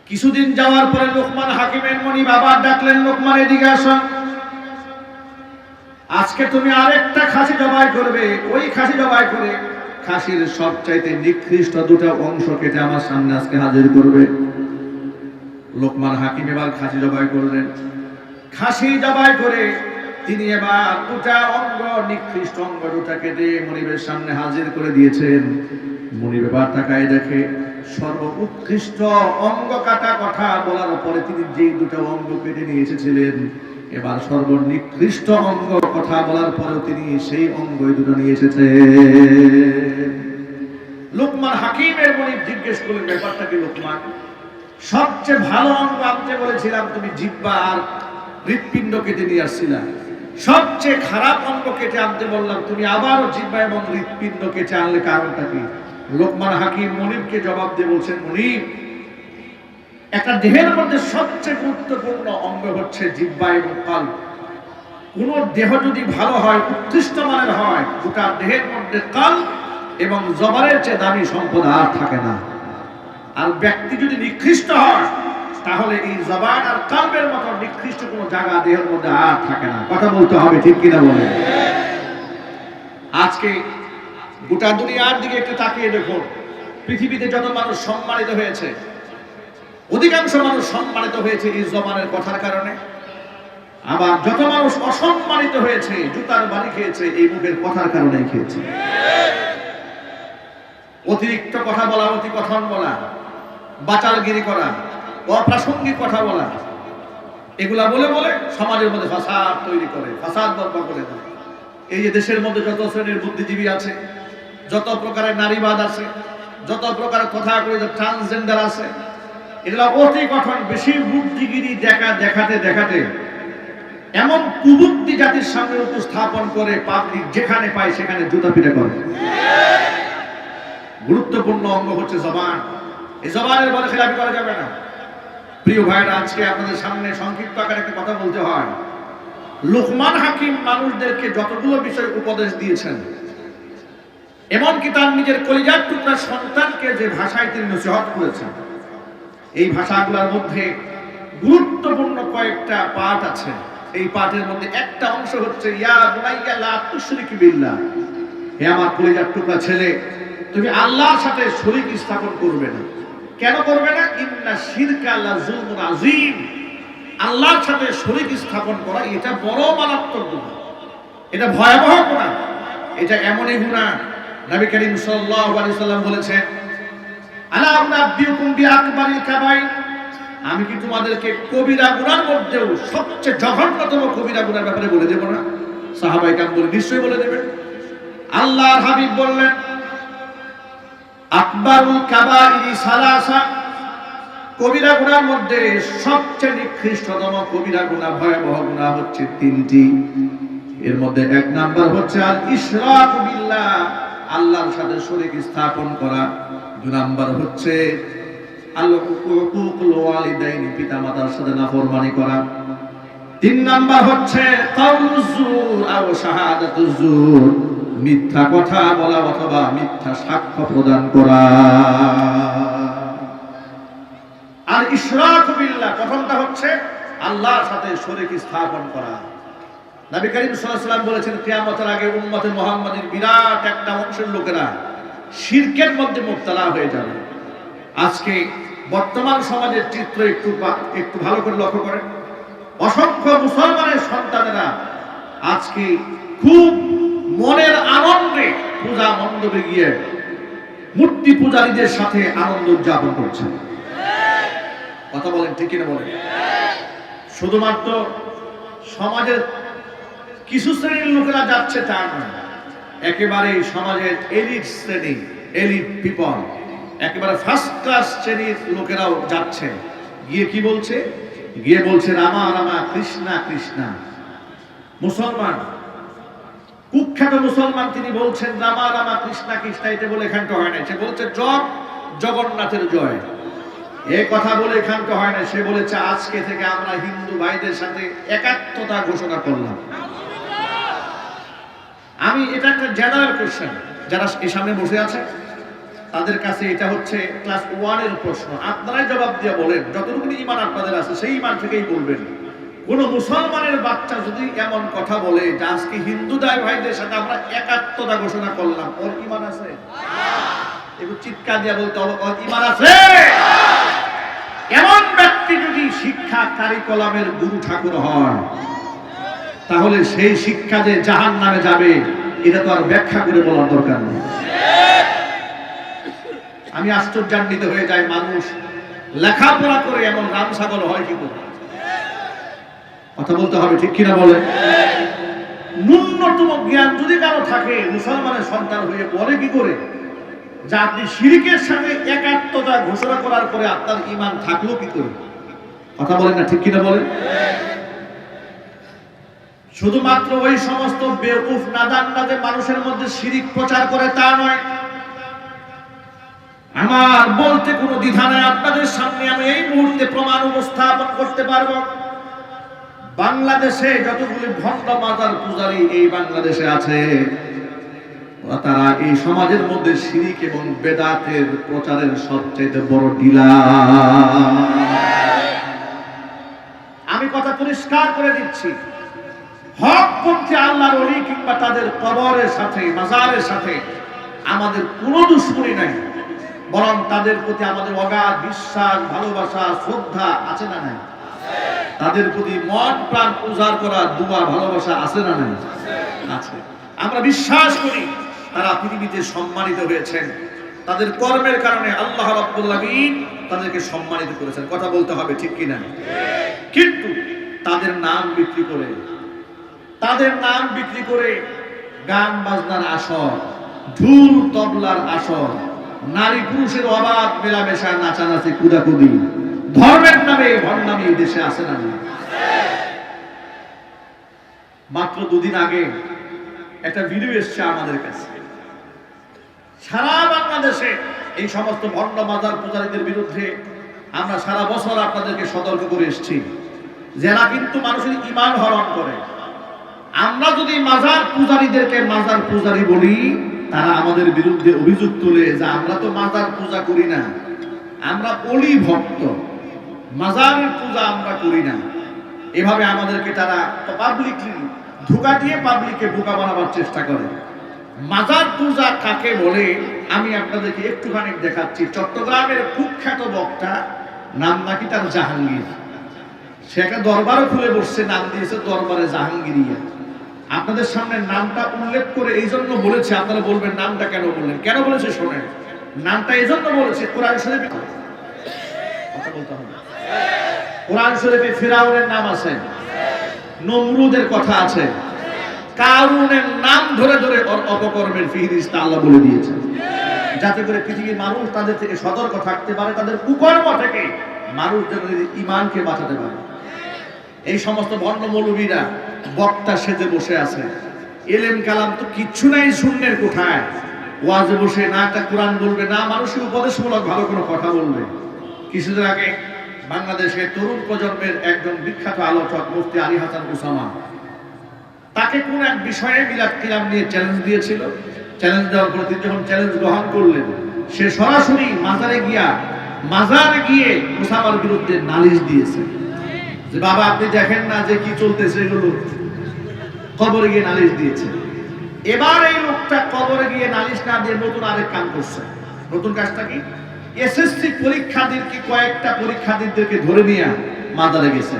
কিছুদিন যাওয়ার পরে লোকমান হাকিমের মনিব আবার ডাকলেন, লোকমান, এদিকে আসো, আজকে তুমি আরেকটা খাসি জবাই করবে। ওই খাসি জবাই করে খাসির সবচাইতে নিকৃষ্ট 2টা অংশ কেটে আমার সামনে আজকে হাজির করবে। লোকমান হাকিম এবার খাসি জবাই করলেন। খাসি জবাই করে তিনি এবার 2টা অঙ্গ, নিকৃষ্ট অঙ্গ 2টা কেটে মনিবের সামনে হাজির করে দিয়েছেন। মনিব এবার তাকায় দেখে সর্ব উৎকৃষ্ট অঙ্গ কাটা কথা বলার পরে তিনি যেই 2টা অঙ্গ কেটে নিয়ে এসেছিলেন, এবার সর্বনিকৃষ্ট অঙ্গ কথা বলার পরেও তিনি সেই অঙ্গই 2টা নিয়ে এসেছেন। লোকমান হাকিমের মনিব জিজ্ঞেস করলেন, ব্যাপারটা কি লোকমান? সবচেয়ে ভালো অঙ্গ আনতে বলেছিলাম, তুমি জিহ্বা আর হৃৎপিণ্ড কেটে নিয়ে আসছিলা। সবচেয়ে খারাপ অঙ্গ কেটে আনতে বললাম, তুমি আবারও জিহ্বা এবং হৃৎপিণ্ড কেটে আনলে, কারণটা কি? লোকমান হাকিম মনিবকে জবাব দিয়ে বলছেন, মনিব, একটা দেহের মধ্যে সবচেয়ে গুরুত্বপূর্ণ অঙ্গ হচ্ছে জিহ্বা এবং কাল। কোন দেহ যদি ভালো হয়, উৎকৃষ্ট মানের হয়, গোটা দেহের মধ্যে কাল এবং জবানের চেয়ে দামি সম্পদ আর থাকে না। আর ব্যক্তি যদি নিকৃষ্ট হয়, তাহলে এই জবান আর কালবের মতো নিকৃষ্ট কোনো জায়গা দেহের মধ্যে আর থাকে না। কথা বলতে হবে, ঠিক কিনা বলেন? আজকে গোটা দুনিয়ার দিকে একটু তাকিয়ে দেখুন, পৃথিবীতে যত মানুষ সম্মানিত হয়েছে, অধিকাংশ মানুষ সম্মানিত হয়েছে এই জবানের কথার কারণে। আবার যত মানুষ অসম্মানিত হয়েছে, জুতার বাড়ি খেয়েছে এই মুখের কথার কারণেই খেয়েছে। অতিরিক্ত কথা বলা, অতি কথন বলা, বাচালগিরি করা, অপ্রাসঙ্গিক কথা বলা, এগুলা বলে বলে সমাজের মধ্যে ফাসাদ তৈরি করে, ফাসাদ বর্পা করে দেয়। এই যে দেশের মধ্যে যত শ্রেণীর বুদ্ধিজীবী আছে, যত প্রকারের নারীবাদ আছে, যত প্রকারের কথা করে ট্রান্সজেন্ডার আছে, এগুলা অতি কঠোর বেশি বুদ্ধিগিরি দেখাতে দেখাতে এমন কুবুদ্ধি জাতির সামনে উপস্থাপন করে পাবলিক যেখানে পায় সেখানে জুতা পিটা করে। গুরুত্বপূর্ণ অঙ্গ হচ্ছে জবান। এই জবানের বলে খেলাপি করা যাবে না। প্রিয় ভাইরা, আজকে আপনাদের সামনে সংক্ষিপ্ত আকারে একটা কথা বলতে হয়। লুকমান হাকিম মানুষদেরকে যতগুলো বিষয় উপদেশ দিয়েছেন, এমনকি তার নিজের কলিজার টুকরা সন্তানকে যে ভাষায় তিনি নসিহত করেছেন, এই ভাষাগুলোর মধ্যে গুরুত্বপূর্ণ কয়েকটা পাঠ আছে। এই পাঠের মধ্যে একটা অংশ হচ্ছে ইয়া বুনাইয়া লা তুশরিক বিল্লাহ, হে আমার কলিজার টুকরা ছেলে, তুমি আল্লাহর সাথে শরীক স্থাপন করবে না। কেন করবে না? ইন্না শিরকা লাযুলমুন আযীম, আল্লাহর সাথে শরীক স্থাপন করা এটা বড় মারাত্মক গুনাহ, এটা ভয়াবহ গুনাহ, এটা এমনই গুনাহ নবী করিম সাল্লাল্লাহু আলাইহি সাল্লাম বলেছেন, আলা উনাব্বিউকুম বিআকবারিল কাবাইর, আমি কি তোমাদেরকে কবিরা গুনার মধ্যেও সবচেয়ে জঘন্যতম কবিরা গুনার ব্যাপারে বলে দেব না? সাহাবায়ে কেরাম বলে, নিশ্চয়ই বলে দেবেন। আল্লাহর হাবিব বললেন, আকবারুল কাবাইরি সালাসা, কবিরা গুনার মধ্যে সবচেয়ে নিকৃষ্টতম কবিরা গুনাহ, ভয়াবহ গুনাহ হচ্ছে তিনটি। এর মধ্যে এক নাম্বার হচ্ছে আল ইশরাক বিল্লাহ, আল্লাহর সাথে শরীক স্থাপন করা। দুই নাম্বার হচ্ছে আল হুকুকুল ওয়ালিদাইন, পিতামাতার সাথে নাফরমানি করা। তিন নাম্বার হচ্ছে কাউলুজ জুর আও শাহাদাতুজ জুর, মিথ্যা কথা বলা অথবা মিথ্যা সাক্ষ্য প্রদান করা। আর ইশরাক বিল্লাহ, প্রথমটা হচ্ছে আল্লাহর সাথে শরীক স্থাপন করা। নবী করিম সাল্লাল্লাহু আলাইহি ওয়াসাল্লাম বলেছেন, কিয়ামতের আগে উম্মতে মুহাম্মাদের বিরাট একটা অংশের লোকেরা শিরকের মধ্যে মুবতালা হয়ে যাবে। আজকে বর্তমান সমাজের চিত্র একটু ভালো করে লক্ষ্য করেন। অসংখ্য মুসলমানের সন্তানেরা আজকে খুব মনের আনন্দে পূজা মণ্ডপে গিয়ে মূর্তি পূজারীদের সাথে আনন্দ উদযাপন করছে। কথা বলেন, ঠিক কিনা বলেন? শুধুমাত্র সমাজের কিছু শ্রেণীর লোকেরা যাচ্ছে তা নয়, একেবারে সমাজের এলিট শ্রেণী, এলিট পিপল, একেবারে ফার্স্ট ক্লাস শ্রেণীর লোকেরাও যাচ্ছে। গিয়ে কি বলছে? গিয়ে বলছে রামা রামা কৃষ্ণা কৃষ্ণা। মুসলমান, কুখ্যাত মুসলমান, তিনি বলছেন রামা রামা কৃষ্ণা কৃষ্ণা। এটা বলে এখানটা হয় না, সে বলছে জয় জগন্নাথের জয়। এই কথা বলে এখানটা হয় না, সে বলেছে আজকে থেকে আমরা হিন্দু ভাইদের সাথে একাত্মতা ঘোষণা করলাম। আমি এটা একটা জেনারেল কোশ্চেন, যারা এই সামনে বসে আছে তাদের কাছে এটা হচ্ছে ক্লাস 1 এর প্রশ্ন। আপনারাই জবাব দিয়ে বলেন, যতটুকু ঈমান আপনাদের আছে সেই ঈমান থেকেই বলবেন। কোন মুসলমানের বাচ্চা যদি এমন কথা বলে যে আজকে হিন্দু ভাইদের সাথে আমরা একাত্মতা ঘোষণা করলাম, ওর ঈমান আছে? একটু চিৎকার দিয়ে বলতে হবে, ওর ঈমান আছে? এমন ব্যক্তি যদি শিক্ষা কারিকুলামের গুরু ঠাকুর হয়, তাহলে সেই শিক্ষা যে জাহান্নামে যাবে এটা তো আর ব্যাখ্যা করে বলার দরকার নেই। আমি আশ্চর্যান্বিত হয়ে যাই, মানুষ লেখাপড়া করে এমন রামসাগর হয় কি করে? কথা বলতে হবে, ঠিক কিনা বলে? ন্যূনতম জ্ঞান যদি কারো থাকে, মুসলমানের সন্তান হয়ে বলে কি করে যে আপনি শিরকের সাথে একাত্মতা ঘোষণা করার পরে আপনার ঈমান থাকলো কি করে? কথা বলেন না, ঠিক কিনা বলেন? শুধুমাত্র ওই সমস্ত বেওকুফ নাদানরা যে মানুষের মধ্যে শিরিক প্রচার করে তা নয়। আমার বলতে কোনো দ্বিধা নাই, আপনাদের সামনে আমি এই মুহূর্তে প্রমাণ উপস্থাপন করতে পারবো। বাংলাদেশে যতগুলি ভণ্ড মাজার পূজারী এই বাংলাদেশে আছে, তারা এই সমাজের মধ্যে শিরিক এবং বেদাতের প্রচারের সবচেয়ে বড় ডিলার। আমি কথা পরিষ্কার করে দিচ্ছি, হকপন্থী আল্লাহর ওলি কিংবা তাদের কবরের সাথে, মাজারের সাথে আমাদের কোনো দুশ্মনী নাই, বরং তাদের প্রতি আমাদের অগাধ বিশ্বাস, ভালোবাসা, শ্রদ্ধা আছে না নাই? তাদের প্রতি মন প্রাণ উজাড় করা দোয়া, ভালোবাসা আছে না নাই? আছে। আমরা বিশ্বাস করি তারা পৃথিবীতে সম্মানিত হয়েছেন, তাদের কর্মের কারণে আল্লাহ রাব্বুল আলামিন তাদেরকে সম্মানিত করেছেন, কথা বলতে হবে ঠিক কিনা? কিন্তু তাদের নাম বিক্রি করে, তাদের নাম বিক্রি করে গান বাজনার আসর, ঢোল তবলার আসর, নারী পুরুষের অবাধ মেলামেশা, নাচানাচি, কুদাকুদি, ধর্মের নামে ভণ্ডামি এই দেশে আছে না? মাত্র দুদিন আগে একটা ভিডিও এসছে আমাদের কাছে। সারা বাংলাদেশে এই সমস্ত ভণ্ড মাজার পূজারীদের বিরুদ্ধে আমরা সারা বছর আপনাদেরকে সতর্ক করে এসেছি, যারা কিন্তু মানুষের ঈমান হরণ করে। আমরা যদি মাজার পূজারীদেরকে মাজার পূজারী বলি, তারা আমাদের বিরুদ্ধে অভিযোগ তোলে যে আমরা তো মাজার পূজা করি না, আমরা অলি ভক্ত, মাজারের পূজা আমরা করি না। এভাবে আমাদেরকে তারা পাবলিকলি ধোঁকা দিয়ে পাবলিককে বোকা বানাবার চেষ্টা করে। মাজার পূজা কাকে বলে আমি আপনাদেরকে একটুখানি দেখাচ্ছি। চট্টগ্রামের কুখ্যাত বক্তা, নাম নাকি তার জাহাঙ্গীর, সে একটা দরবারও খুলে বসছে, নাম দিয়েছে দরবারে জাহাঙ্গীরিয়া। আপনাদের সামনে নামটা উল্লেখ করে এই জন্য বলেছে, আপনারা বলবেন নামটা কেন বললেন? কেন বলেছে শোনেন। নামটা এই জন্য বলেছে, কোরআন শরীফে কথা বলতে হবে। কোরআন শরীফে ফিরাউনের নাম আছে, নমরুদের কথা আছে, কারুনের নাম ধরে ধরে অপকর্মের ফিহরিস্ত আল্লাহ বলে দিয়েছে, যাতে করে পৃথিবীর মানুষ তাদের থেকে সতর্ক থাকতে পারে, তাদের কুকর্ম থেকে মানুষ যেন ঈমানকে বাঁচাতে পারে। এই সমস্ত ভণ্ড মৌলবীরা বক্তা সেজে বসে আছে, এলেম কালাম তো কিচ্ছু নাই, শূন্যের কোঠায় ওয়াজে বসে না একটা কোরআন বলবে, না মানুষের উপদেশমূলক ভালো কোনো কথা বলবে। কিছুদিন আগে বাংলাদেশের তরুণ প্রজন্মের একজন বিখ্যাত আলোচক মুফতি আলী হাসান ওসামা, তাকে কোন এক বিষয়ে মিলাদ কিরাম নিয়ে চ্যালেঞ্জ দিয়েছিল। চ্যালেঞ্জ দেওয়ার পর তিনি যখন চ্যালেঞ্জ গ্রহণ করলেন, সে সরাসরি মাজারে গিয়ে ওসামার বিরুদ্ধে নালিশ দিয়েছে যে বাবা আপনি দেখেন না যে কি চলতেছে, এগুলো কবরে গিয়ে নালিশ দিয়েছে। এবার এই লোকটা কবরে গিয়ে নালিশ না দিয়ে নতুন আরেক কাম করছে। নতুন কাজটা কি? এসএসসি পরীক্ষার্থীকে কয়েকটা পরীক্ষার্থীদেরকে ধরে নিয়ে মাজারে গেছে।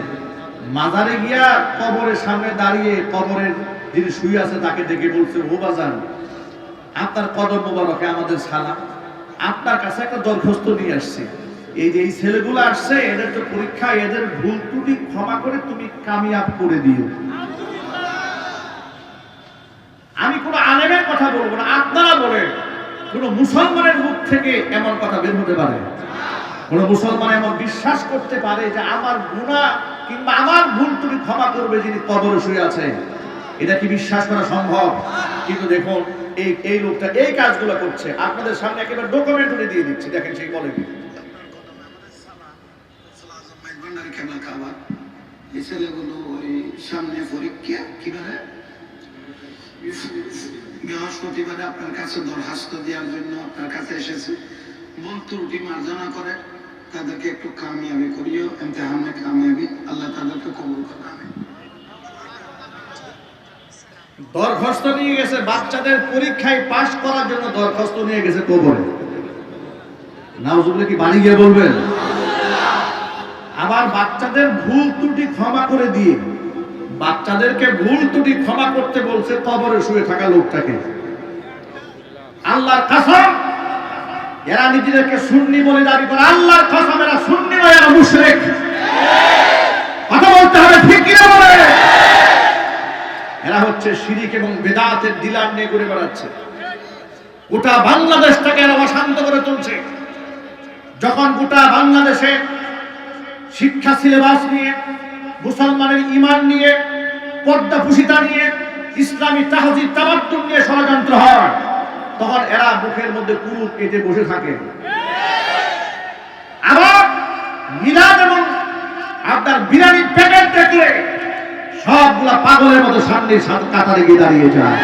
মাজারে গিয়া কবরের সামনে দাঁড়িয়ে কবরের যিনি শুয়ে আছে তাকে ডেকে বলছে, ও বাজান আপনার কদম মোবারকে আমাদের সালাম, আপনার কাছে একটা দরখাস্ত নিয়ে আসছি। এই যে এই ছেলেগুলো আসছে, এদের তো পরীক্ষা, এদের ভুল ত্রুটি ক্ষমা করে তুমি কামিয়াব করে দিও। আমি কোন আলেমের কথা বলবো না, আপনারা বলেন কোন মুসলমানের মুখ থেকে এমন কথা বের হতে পারে? কোন মুসলমান এমন বিশ্বাস করতে পারে যে আমার গুনাহ কিংবা আমার ভুল ত্রুটি ক্ষমা করবে যিনি কবরে শুয়ে আছে? এটা কি বিশ্বাস করা সম্ভব? কিন্তু দেখুন এই লোকটা এই কাজগুলো করছে, আপনাদের সামনে একেবারে ডকুমেন্টারি দিয়ে দিচ্ছি, দেখেন সেই বলে কি। এই ছেলেগুলো ওই সামনে পরীক্ষা কিভাবে বৃহস্পতিবারে আপনার কাছে দরখাস্ত দেওয়ার জন্য আপনার কাছে এসেছে। ভুল ত্রুটি মার্জনা করে তাদেরকে একটু কামিয়াবি করিও, ইমতিহানে কামিয়াবি, আল্লাহ তাদেরকে কবুল করে। দরখাস্ত নিয়ে গেছে, বাচ্চাদের পরীক্ষায় পাশ করার জন্য দরখাস্ত নিয়ে গেছে কবরে। নাউজুবিল্লাহ কি বাড়ি গিয়ে বলবেন? আবার বাচ্চাদের ভুল ত্রুটি ক্ষমা করে দিয়ে বাচ্চাদেরকে ভুল ত্রুটি ক্ষমা করতে বলছে কবরে শুয়ে থাকা লোকটাকে। আল্লাহর কসম, এরা নিজেদেরকে সুন্নি বলে দাবি করে, আল্লাহর কসম এরা সুন্নি নয়, এরা মুশরিক। কথা বলতে হবে ঠিক কিনা বলে? এরা হচ্ছে শিরিক এবং বেদাতের ডিলার নিয়ে ঘুরে বেড়াচ্ছে। গোটা বাংলাদেশটাকে এরা অশান্ত করে তুলছে। যখন গোটা বাংলাদেশে শিক্ষা সিলেবাস নিয়ে, মুসলমানের ঈমান নিয়ে, পর্দাপুশিতা নিয়ে, ইসলামী তাহজিব তামাদ্দুন নিয়ে ষড়যন্ত্র হয়, তখন এরা মুখের মধ্যে কুরুপ কেটে বসে থাকে। আবার মিলাদ এবং আপনার বিরিয়ানির প্যাকেট দেখলে সবগুলা পাগলের মতো সামনে কাতারে গিয়ে দাঁড়িয়ে যায়।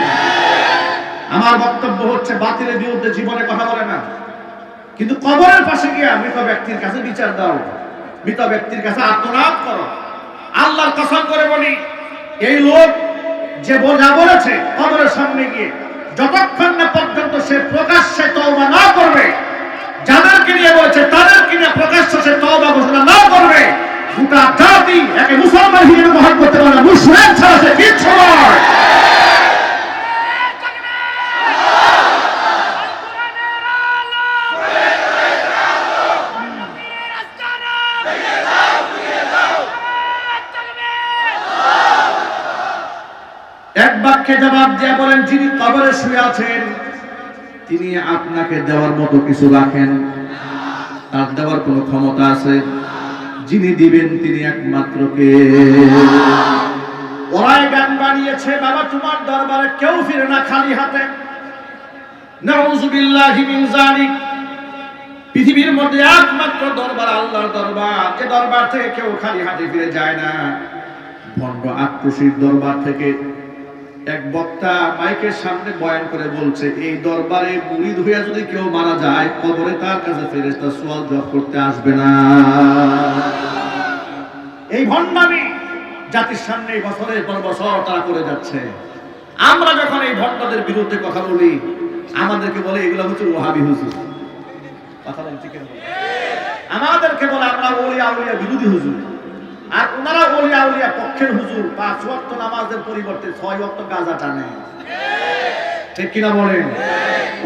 আমার বক্তব্য হচ্ছে বাতিলের বিরুদ্ধে জীবনে কথা বলে না, কিন্তু কবরের পাশে গিয়ে মৃত ব্যক্তির কাছে বিচার দাও, মৃত ব্যক্তির কাছে আত্মনাদ করো। আল্লাহর কসম করে বলি, এই লোক যে যা বলেছে কবরের সামনে গিয়ে, যতক্ষণ না পর্যন্ত সে প্রকাশ্যে তওবা না করবে, যাদেরকে নিয়ে বলেছে তাদেরকে নিয়ে প্রকাশ্যে সে তওবা ঘোষণা না করবে, গোটা জাতি একে মুসলমান হিসেবে গ্রহণ করতে পারে না। মুশরিক ছাড়া সে কিচ্ছু নয়। এক বাক্যে জবাব দিয়ে বলেন, যিনি কবরে শুয়ে আছেন তিনি আপনাকে দেওয়ার মতো কিছু রাখেন? তার দেওয়ার কোনো ক্ষমতা আছে? যিনি দিবেন তিনি একমাত্র কে? ওরাই গান বানিয়েছে, বাবা তোমার দরবারে কেউ ফিরে না খালি হাতে। নাউযুবিল্লাহি মিন যালিক। পৃথিবীর মধ্যে একমাত্র দরবার আল্লাহর দরবার, যে দরবার থেকে কেউ খালি হাতে ফিরে যায় না। ভণ্ড আক্রোশীর দরবার থেকে এক বক্তা মাইকের সামনে বয়ান করে বলছে, এই দরবারে মুরিদ হইয়া যদি কেউ মারা যায়, কবরে তার কাছে ফেরেশতা সওয়াল জবাব করতে আসবে না। এই ভণ্ডামি জাতির সামনে বছরের পর বছর তারা করে যাচ্ছে। আমরা যখন এই ভণ্ডদের বিরুদ্ধে কথা বলি, আমাদেরকে বলে এগুলো হচ্ছে ওহাবি হুজুর। কথা বলেন ঠিক না? আমাদেরকে বলে আমরা ওলিয়া আউলিয়া বিরোধী হুজুর, আর ওনারা ওলিয়া আউলিয়া পক্ষের হুজুর। 5 ওয়াক্ত নামাজের পরিবর্তে 6 ওয়াক্ত গাঁজা টানে। ঠিক কিনা বলেন?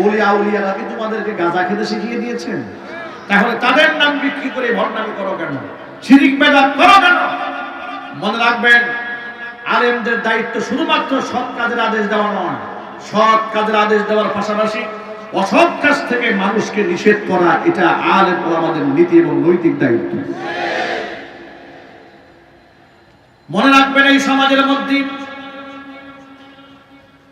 ওলিয়া আউলিয়ারা কি তোমাদেরকে গাঁজা খেতে শিখিয়ে দিয়েছেন? তাহলে তাদের নাম বিক্রি করে ভণ্ডামি করো কেন? শিরিক বেদাত করো কেন? মনে রাখবেন, আলেমদের দায়িত্ব শুধুমাত্র সৎ কাজের আদেশ দেওয়া নয়, সৎ কাজের আদেশ দেওয়ার পাশাপাশি অসৎ কাজ থেকে মানুষকে নিষেধ করা, এটা আলেম ওলামাদের নীতি এবং নৈতিক দায়িত্ব। মনে রাখবেন, এই সমাজের মধ্যে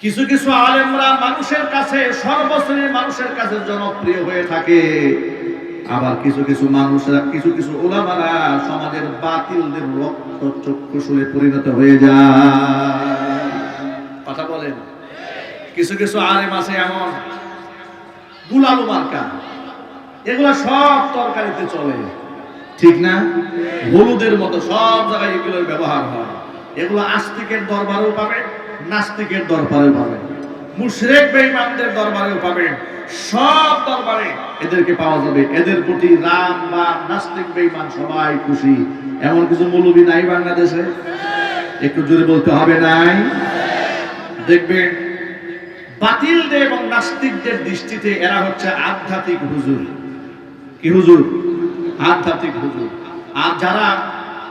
কিছু কিছু আলেমরা মানুষের কাছে, সর্বশ্রেণীর মানুষের কাছে জনপ্রিয় হয়ে থাকে। আবার কিছু কিছু মানুষরা, কিছু কিছু ওলামারা সমাজের বাতিলদের রক্ত চক্ষুশূলে পরিণত হয়ে যায়। কথা বলেন? কিছু কিছু আলেম আছে এমন, গুলালু মার্কা, এগুলা সব তরকারিতে চলে, ঠিক না? হলুদের মতো সব জায়গায় এগুলোর ব্যবহার হয়। এগুলো আস্তিকের দরবারেও পাবেন, নাস্তিকের দরবারেও পাবেন, মুশরিক বেঈমানদের দরবারেও পাবেন। সব দরবারে এদেরকে পাওয়া যাবে। এদের প্রতি রাম বা নাস্তিক বেঈমান সবাই খুশি। এমন কিছু মৌলবী নাই বাংলাদেশে? একটু জোরে বলতে হবে, নাই? দেখবেন বাতিলদের এবং নাস্তিকদের দৃষ্টিতে এরা হচ্ছে আধ্যাত্মিক হুজুর। কি হুজুর? আধ্যাত্মিক হুজুর। আর যারা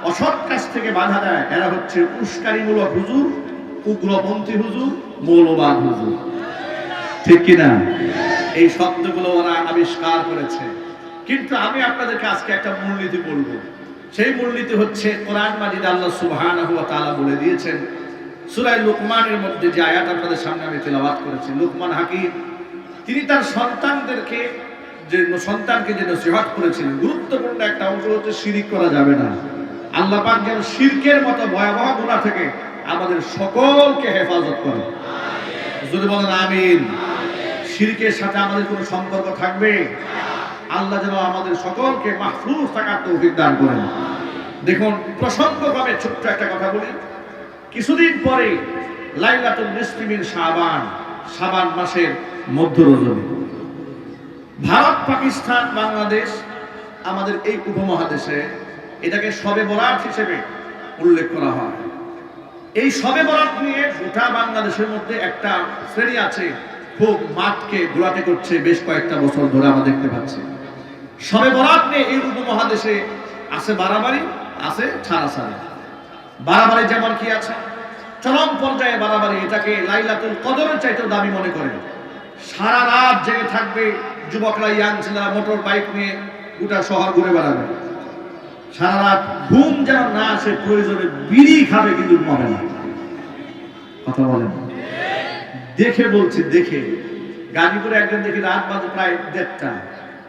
অসৎ কাজ থেকে বাধা দেয়, এরা হচ্ছে উস্কানিমূলক হুজুর, উগ্রপন্থী হুজুর, মৌলবাদ হুজুর। ঠিক কিনা? এই শব্দগুলো ওরা আবিষ্কার করেছে। কিন্তু আমি আপনাদেরকে আজকে একটা মূলনীতি বলবো। সেই মূলনীতি হচ্ছে, কোরআন মাজিদে আল্লাহ সুবহানাহু ওয়া তাআলা বলে দিয়েছেন, সূরা লুকমানের মধ্যে যে আয়াত আপনাদের সামনে আমি তেলাওয়াত করেছি, লুকমান হাকিম তিনি তার সন্তানকে যে নসিহত করেছিলেন, গুরুত্বপূর্ণ একটা অংশ হচ্ছে শিরক করা যাবে না। আল্লাহ পাক যেন শিরকের মতো ভয়াবহ গুনাহ থেকে আমাদের সকলকে হেফাজত করে। যদি বলেন আমিন। শিরকের সাথে আমাদের কোনো সম্পর্ক থাকবে? আল্লাহ যেন আমাদের সকলকে মাহফুজ থাকার তৌফিক দান করেন। দেখুন, প্রসঙ্গক্রমে ছোট্ট একটা কথা বলি। কিছুদিন পরে লাইলাতুন নিসফি মিন শাবান, শাবান মাসের মধ্য রজনী, ভারত, পাকিস্তান, বাংলাদেশ, আমাদের এই উপমহাদেশে এটাকে শবে বরাত হিসেবে উল্লেখ করা হয়। এই শবে বরাত নিয়ে গোটা বাংলাদেশের মধ্যে একটা শ্রেণী আছে, খুব মাঠকে ঘোরাতে করছে বেশ কয়েকটা বছর ধরে আমরা দেখতে পাচ্ছি। শবে বরাত নিয়ে এই উপমহাদেশে আছে বাড়াবাড়ি, আছে ছাড়াছাড়ি। বাড়াবাড়ি যেমন কি আছে, চরম পর্যায়ে বাড়াবাড়ি, এটাকে লাইলাতুল কদরের চাইতেও দামি মনে করেন। সারা রাত জেগে থাকবে যুবকরা, ইয়াং ছেলেরা মোটর বাইক নিয়ে গোটা শহর ঘুরে বেড়াবে। সারা রাত ঘুম যেন না আসে, প্রয়োজনে বিড়ি খাবে কিন্তু ঘুমাবে না। কথা বলেন? দেখে বলছি, দেখে গাজীপুরে একজন দেখি রাত বাজে প্রায় 1:30,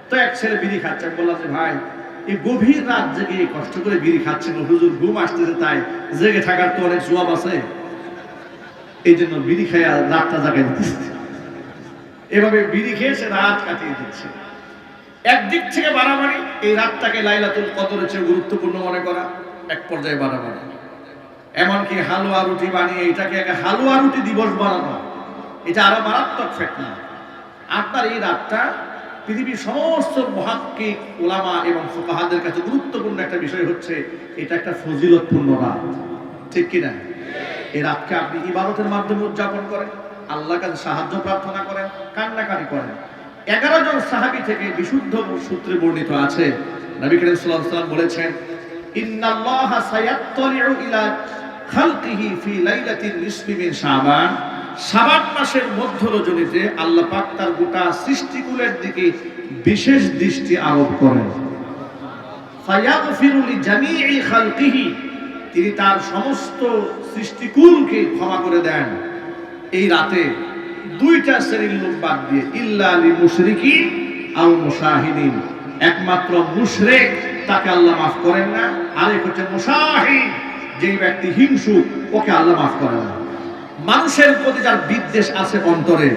তো এক ছেলে বিড়ি খাচ্ছে। আমি বললাম যে ভাই, এই গভীর রাত জেগে কষ্ট করে বিড়ি খাচ্ছেন, হুজুর ঘুম আসতেছে, তাই জেগে থাকার তো অনেক জবাব আছে, এই জন্য বিড়ি খেয়ে রাতটা জাগাই দিতেছে। এভাবে বিড়ি খেয়ে সে রাত কাটিয়ে দিচ্ছে। একদিক থেকে বাড়াবাড়ি, এই রাতটাকে লাইলাতুল কদরের চেয়ে গুরুত্বপূর্ণ মনে করা, এক পর্যায়ে বাড়াবাড়ি। এমনকি হালুয়া রুটি বানিয়ে এটাকে একটা হালুয়া রুটি দিবস বানানো, এটা আরো মারাত্মক ফিতনা। আপনার এই রাতটা পৃথিবীর সমস্ত মুহাক্কিক, উলামা এবং ফুকাহাদের কাছে গুরুত্বপূর্ণ একটা বিষয় হচ্ছে, এটা একটা ফজিলতপূর্ণ রাত, ঠিক কিনা? এই রাতকে আপনি ইবাদতের মাধ্যমে উদযাপন করেন, আল্লাহর কাছে সাহায্য প্রার্থনা করেন, কান্নাকাটি করেন। 11 জন সাহাবী থেকে বিশুদ্ধ সূত্রে বর্ণিত আছে, নবী করিম সাল্লাল্লাহু আলাইহি ওয়াসাল্লাম বলেছেন, ইন্নাল্লাহা সায়াত্তালিউ ইলা খালকিহি ফি লাইলাতিন নিসফি মিন শাবান, শাবান মাসের মধ্য রজনীতে আল্লাহ পাক তার গোটা সৃষ্টিকুলের দিকে বিশেষ দৃষ্টি আরোপ করেন। ফায়াগফিরু লিজামিই খালকিহি, তিনি তার সমস্ত সৃষ্টিকুলকে ক্ষমা করে দেন এই রাতে দুইটা শ্রেণীর লোক বাদ দিয়ে, ইল্লা লিল মুশরিকিন আও মুশাহিদিন, একমাত্র মুশরিক তাকে আল্লাহ মাফ করেন না, আরেক হচ্ছে মুশাহিদ, যেই ব্যক্তি হিংসুক ওকে আল্লাহ মাফ করে না। মানুষের প্রতি যার বিদ্বেষ আছে অন্তরে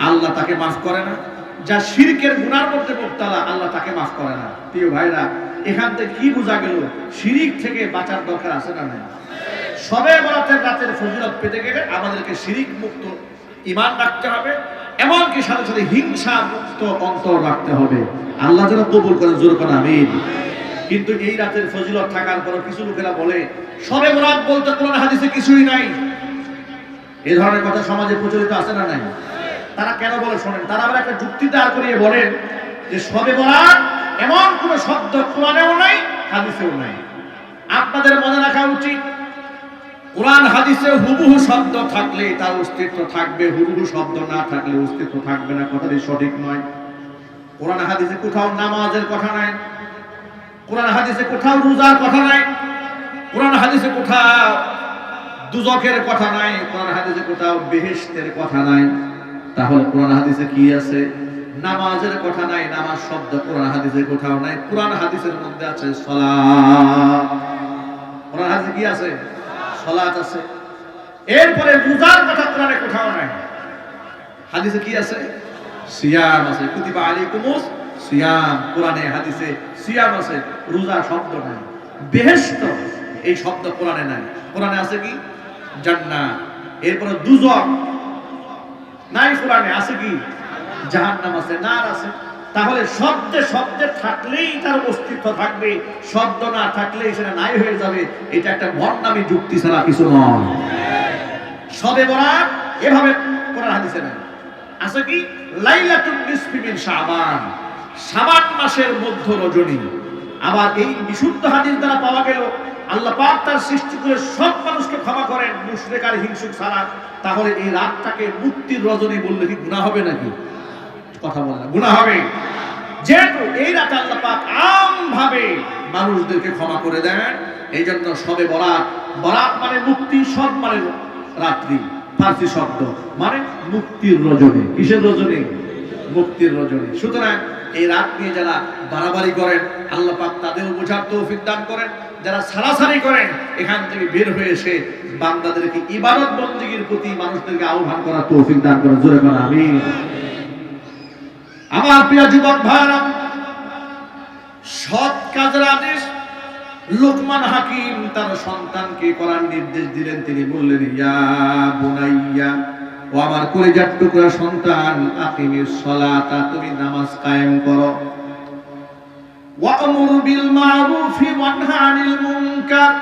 আল্লাহ তাকে মাফ করে না, যা শিরকের গুনার মধ্যে মুবতালা আল্লাহ তাকে মাফ করে না। প্রিয় ভাইরা, এখান থেকে কি বোঝা গেল? শিরিক থেকে বাঁচার দরকার আছে না নাই? শবে বরাতের রাতের ফজিলত পেতে গেলে আমাদেরকে শিরিক মুক্ত ঈমান রাখতে হবে, এমনকি সাথে সাথে হিংসা মুক্ত অন্তর রাখতে হবে। আল্লাহ যেন কবুল করেন, জোরে বলেন আমিন। কিন্তু এই রাতের ফজিলত থাকার পর কিছু লোকেরা বলে শবে বরাত বলতে কোরআন হাদিসে কিছুই নাই। এই ধরনের কথা সমাজে প্রচলিত আছে না নাই? তারা কেন বলে শোনেন, তারা আবার একটা যুক্তি দাঁড় করিয়ে বলেন যে শবে বরাত এমন কোন শব্দ কোরআনেও নাই, হাদিসেও নাই। আপনাদের মনে রাখা উচিত, কোরআন হাদিসে হুবহু শব্দ থাকলে তার অস্তিত্ব থাকবে, হুবহু শব্দ না থাকলে অস্তিত্ব থাকবে না। কথাটি সঠিক নয়। কোরআন হাদিসে কোথাও নামাজের কথা নাই, কোরআন হাদিসে কোথাও রোজার কথা নাই, কোরআন হাদিসে কোথাও দুজকের কথা নাই, কোরআন হাদিসে কোথাও বেহেশতের কথা নাই। তাহলে কোরআন হাদিসে কি আছে? নামাজের কথা নাই, নামাজ শব্দ কোরআন হাদিসে কোথাও নাই। কোরআন হাদিসের মধ্যে আছে সালাত। কোরআন হাদিসে কি আছে? সালাত আছে। এরপরে রোজার কথা কোরআনে কোথাও নাই। হাদিসে কি আছে? সিয়াম আছে। কুতিবা আলাইকুমুস সিয়াম, কোরআনে হাদিসে সিয়াম আছে, রোজা শব্দ নাই। বেহেশত এই শব্দ কোরআনে নাই। কোরআনে আছে কি? জান্নাত। এরপরে দুজক নাই, কোরআনে আছে কি? জাহান্নাম আছে, নার আছে। তাহলে শব্দে শব্দে থাকলেই তার অস্তিত্ব থাকবে, শব্দ না থাকলেই সেটা নাই হয়ে যাবে। এটা একটা ভণ্ডামি যুক্তি ছাড়া কিছু নয়। শবে বরাত এভাবে কোরআন হাদিসে নাই। আছে কি? লাইলাতুন নিসফি মিন শাবান, শাবান মাসের মধ্য রজনী। আবার এই বিশুদ্ধ হাদিস দ্বারা পাওয়া গেল আল্লাহ পাক তার সৃষ্টি করে সব মানুষকে ক্ষমা করেন, মুশরিক আর হিংসুক ছাড়া। তাহলে এই রাতটাকে মুক্তির রজনী বললে কি গুনাহ হবে নাকি? কথা বলে না, গুনাহ হবে। যেহেতু এই রাতে আল্লাহ পাক আমভাবে মানুষদেরকে ক্ষমা করে দেন, এই জন্য শবে বরাত, বরাত মানে মুক্তি, সব মানে রাত্রি, ফার্সি শব্দ মানে মুক্তির রজনী। কিসের রজনী? মুক্তির রজনী। সুতরাং এই রাত নিয়ে যারা বাড়াবাড়ি করেন আল্লাহ পাক তাদের বোঝার তৌফিক দান করেন, যারা সারাসারি করেন এখান থেকে বের হয়ে এসে বান্দাদেরকে ইবাদত বন্দেগীর প্রতি মানুষদেরকে আহ্বান করার তৌফিক দান করেন, জোরে বলেন আমিন। আমার প্রিয় যুবক ভাইরা, সৎ কাজের আদেশ লোকমান হাকিম তার সন্তানকে করার নির্দেশ দিলেন। তিনি বললেন, ইয়া বুনাইয়া, ও আমার কলিজার টুকরা সন্তান, আকিমিস সালাতা, তুমি নামাজ কায়েম করো। ওয়া'মুর বিল মা'রুফি ওয়ানহা আনিল মুনকার,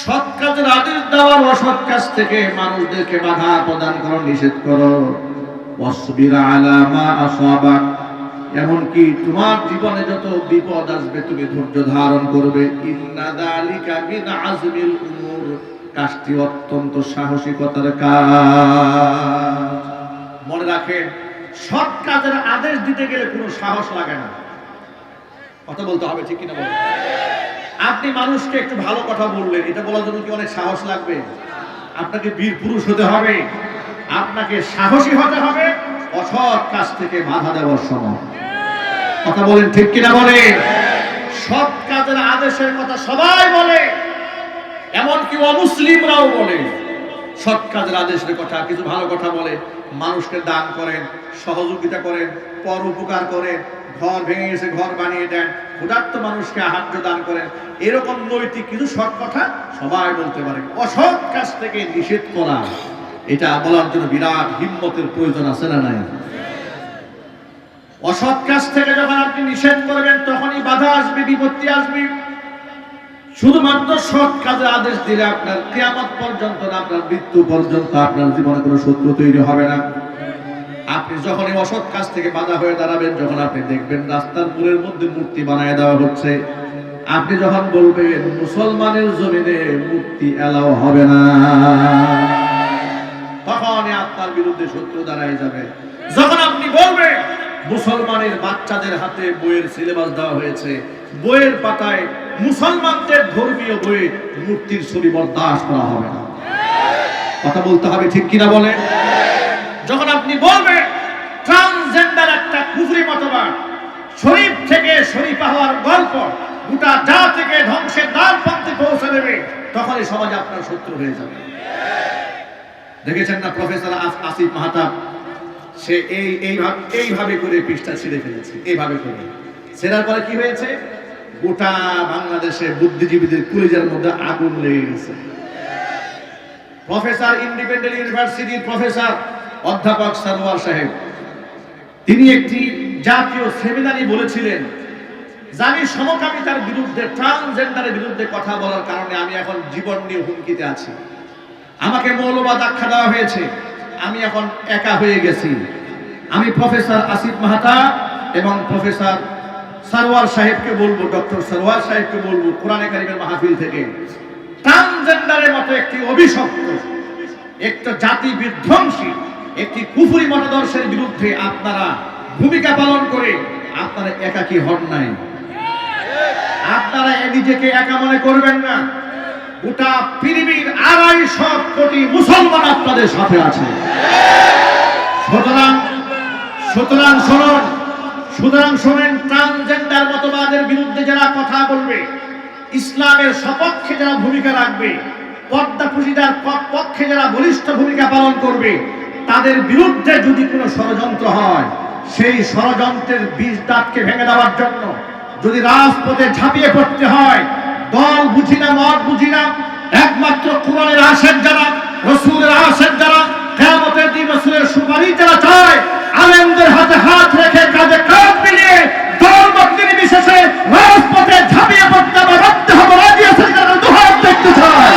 সৎ কাজের আদেশ দাও আর অসৎ কাজ থেকে মানুষদেরকে বাধা প্রদান করো, নিষেধ করো। ওয়াসবির আলা মা আসাবাক, এমনকি তোমার জীবনে যত বিপদ আসবে তুমি ধৈর্য ধারণ করবে। ইন্না যালিকা মিন আজমিল উমুর, কাজটি অত্যন্ত সাহসিকতার কাজ। মনে রাখেন, সৎ কাজের আদেশ দিতে গেলে কোনো সাহস লাগে না। কথা বলতে হবে, ঠিক কিনা বলেন? আপনি মানুষকে একটু ভালো কথা বললেন, এটা বলার জন্য কি অনেক সাহস লাগবে? আপনাকে বীর পুরুষ হতে হবে, আপনাকে সাহসী হতে হবে অসৎ কাজ থেকে বাধা দেওয়ার সময়। কথা বলেন, ঠিক কিনা বলেন? সৎ কাজের আদেশের কথা সবাই বলে, এমনকি অমুসলিমরাও বলে। সৎ কাজের আদেশের কথা, কিছু ভালো কথা বলে, মানুষকে দান করেন, সহযোগিতা করেন, পর উপকার করেন, ঘর ভেঙে গেছে ঘর বানিয়ে দেন, ক্ষুধার্ত মানুষকে আহার্য দান করেন, এরকম নৈতিক কিছু সৎ কথা সবাই বলতে পারে। অসৎ কাজ থেকে নিষেধ করা, এটা বলার জন্য বিরাট হিম্মতের প্রয়োজন আছে না নাই? অসৎ কাজ থেকে যখন আপনি নিষেধ করবেন তখনই বাধা আসবে, বিপত্তি আসবে। শুধুমাত্র সৎ কাজের আদেশ দিলে আপনার কিয়ামত পর্যন্ত না, আপনার মৃত্যু পর্যন্ত আপনার জীবনে কোনো শত্রু তৈরি হবে না। আপনি যখনই অসৎ কাজ থেকে বাধা হয়ে দাঁড়াবেন, যখন আপনি দেখবেন রাস্তার মোড়ের মধ্যে মূর্তি বানায় দেওয়া হচ্ছে, আপনি যখন বলবেন মুসলমানের জমিনে মুক্তি এলাও হবে না, তখনই আপনার বিরুদ্ধে শত্রু দাঁড়ায় যাবে। যখন আপনি বলবেন মুসলমানের বাচ্চাদের হাতে বইয়ের সিলেবাস দেওয়া হয়েছে, বইয়ের পাতায় মুসলমানদের ধর্মীয় বইয়ে মূর্তির ছবি বরদাস্ত করা হবে না, কথা বলতে হবে ঠিক কিনা বলেন? যখন আপনি বলবেন ট্রান্সজেন্ডার একটা কুফরি মতবাদ, শরীফ থেকে শরীফা হওয়ার গল্প গোটা জাতিকে ধ্বংসের দ্বার প্রান্তে পৌঁছে দেবে, তখনই সমাজ আপনার শত্রু হয়ে যাবে। দেখেছেন না প্রফেসর আসিফ মাহতাব, সে এইভাবে করে পৃষ্ঠা ছিঁড়ে ফেলেছে, এইভাবে করে ছেড়ার পরে কি হয়েছে, গোটা বাংলাদেশে বুদ্ধিজীবীদের কলিজার মধ্যে আগুন লেগে গেছে। প্রফেসর ইন্ডিপেন্ডেন্ট ইউনিভার্সিটির প্রফেসর অধ্যাপক সরওয়ার সাহেব, তিনি একটি জাতীয় সেমিনারে বলেছিলেন, জানি সমকামিতার বিরুদ্ধে, ট্রান্সজেন্ডারের বিরুদ্ধে কথা বলার কারণে আমি এখন জীবন নিয়ে হুমকিতে আছি, আমাকে মৌলবাদ আখ্যা দেওয়া হয়েছে, আমি এখন একা হয়ে গেছি। আমি প্রফেসর আসিফ মাহতা এবং প্রফেসর সরওয়ার সাহেবকে বলবো, ডক্টর সরওয়ার সাহেবকে বলবো, কোরআনে কারিমের মাহফিল থেকে ট্রান্সজেন্ডারের মতো একটি অভিশপ্ত, একটা জাতি বিধ্বংসী, একটি কুফরি মতাদর্শের বিরুদ্ধে আপনারা ভূমিকা পালন করে আপনারা একাকী হন নাই, আপনারা নিজেকে একা মনে করবেন না, গোটা পৃথিবীর 250 কোটি মুসলমান আপনাদের সাথে আছে। সুতরাং শোনেন, ট্রান্সজেন্ডার মতবাদের বিরুদ্ধে যারা কথা বলবে, ইসলামের সপক্ষে যারা ভূমিকা রাখবে, পর্দা পুশিদার পক্ষে যারা বলিষ্ঠ ভূমিকা পালন করবে, তাদের বিরুদ্ধে যদি কোনো ষড়যন্ত্র হয়, সেই ষড়যন্ত্রের বীজ দাঁতকে ভেঙে দেওয়ার জন্য যদি রাজপথে ঝাঁপিয়ে পড়তে হয়, দল বুঝি না, মত বুঝি না, একমাত্র কোরআনের আশেক যারা, রাসূলের আশেক যারা, কিয়ামতের দিন রাসূলের সুপারিশ যারা চায়, আলেমদের হাতে হাত রেখে কাঁধে কাঁধ মিলিয়ে দল মত নির্বিশেষে রাজপথে ঝাঁপিয়ে পড়তে হবে, বাধ্য হবে, রাজি আছেন যারা, দুহাত দেখতে চায়।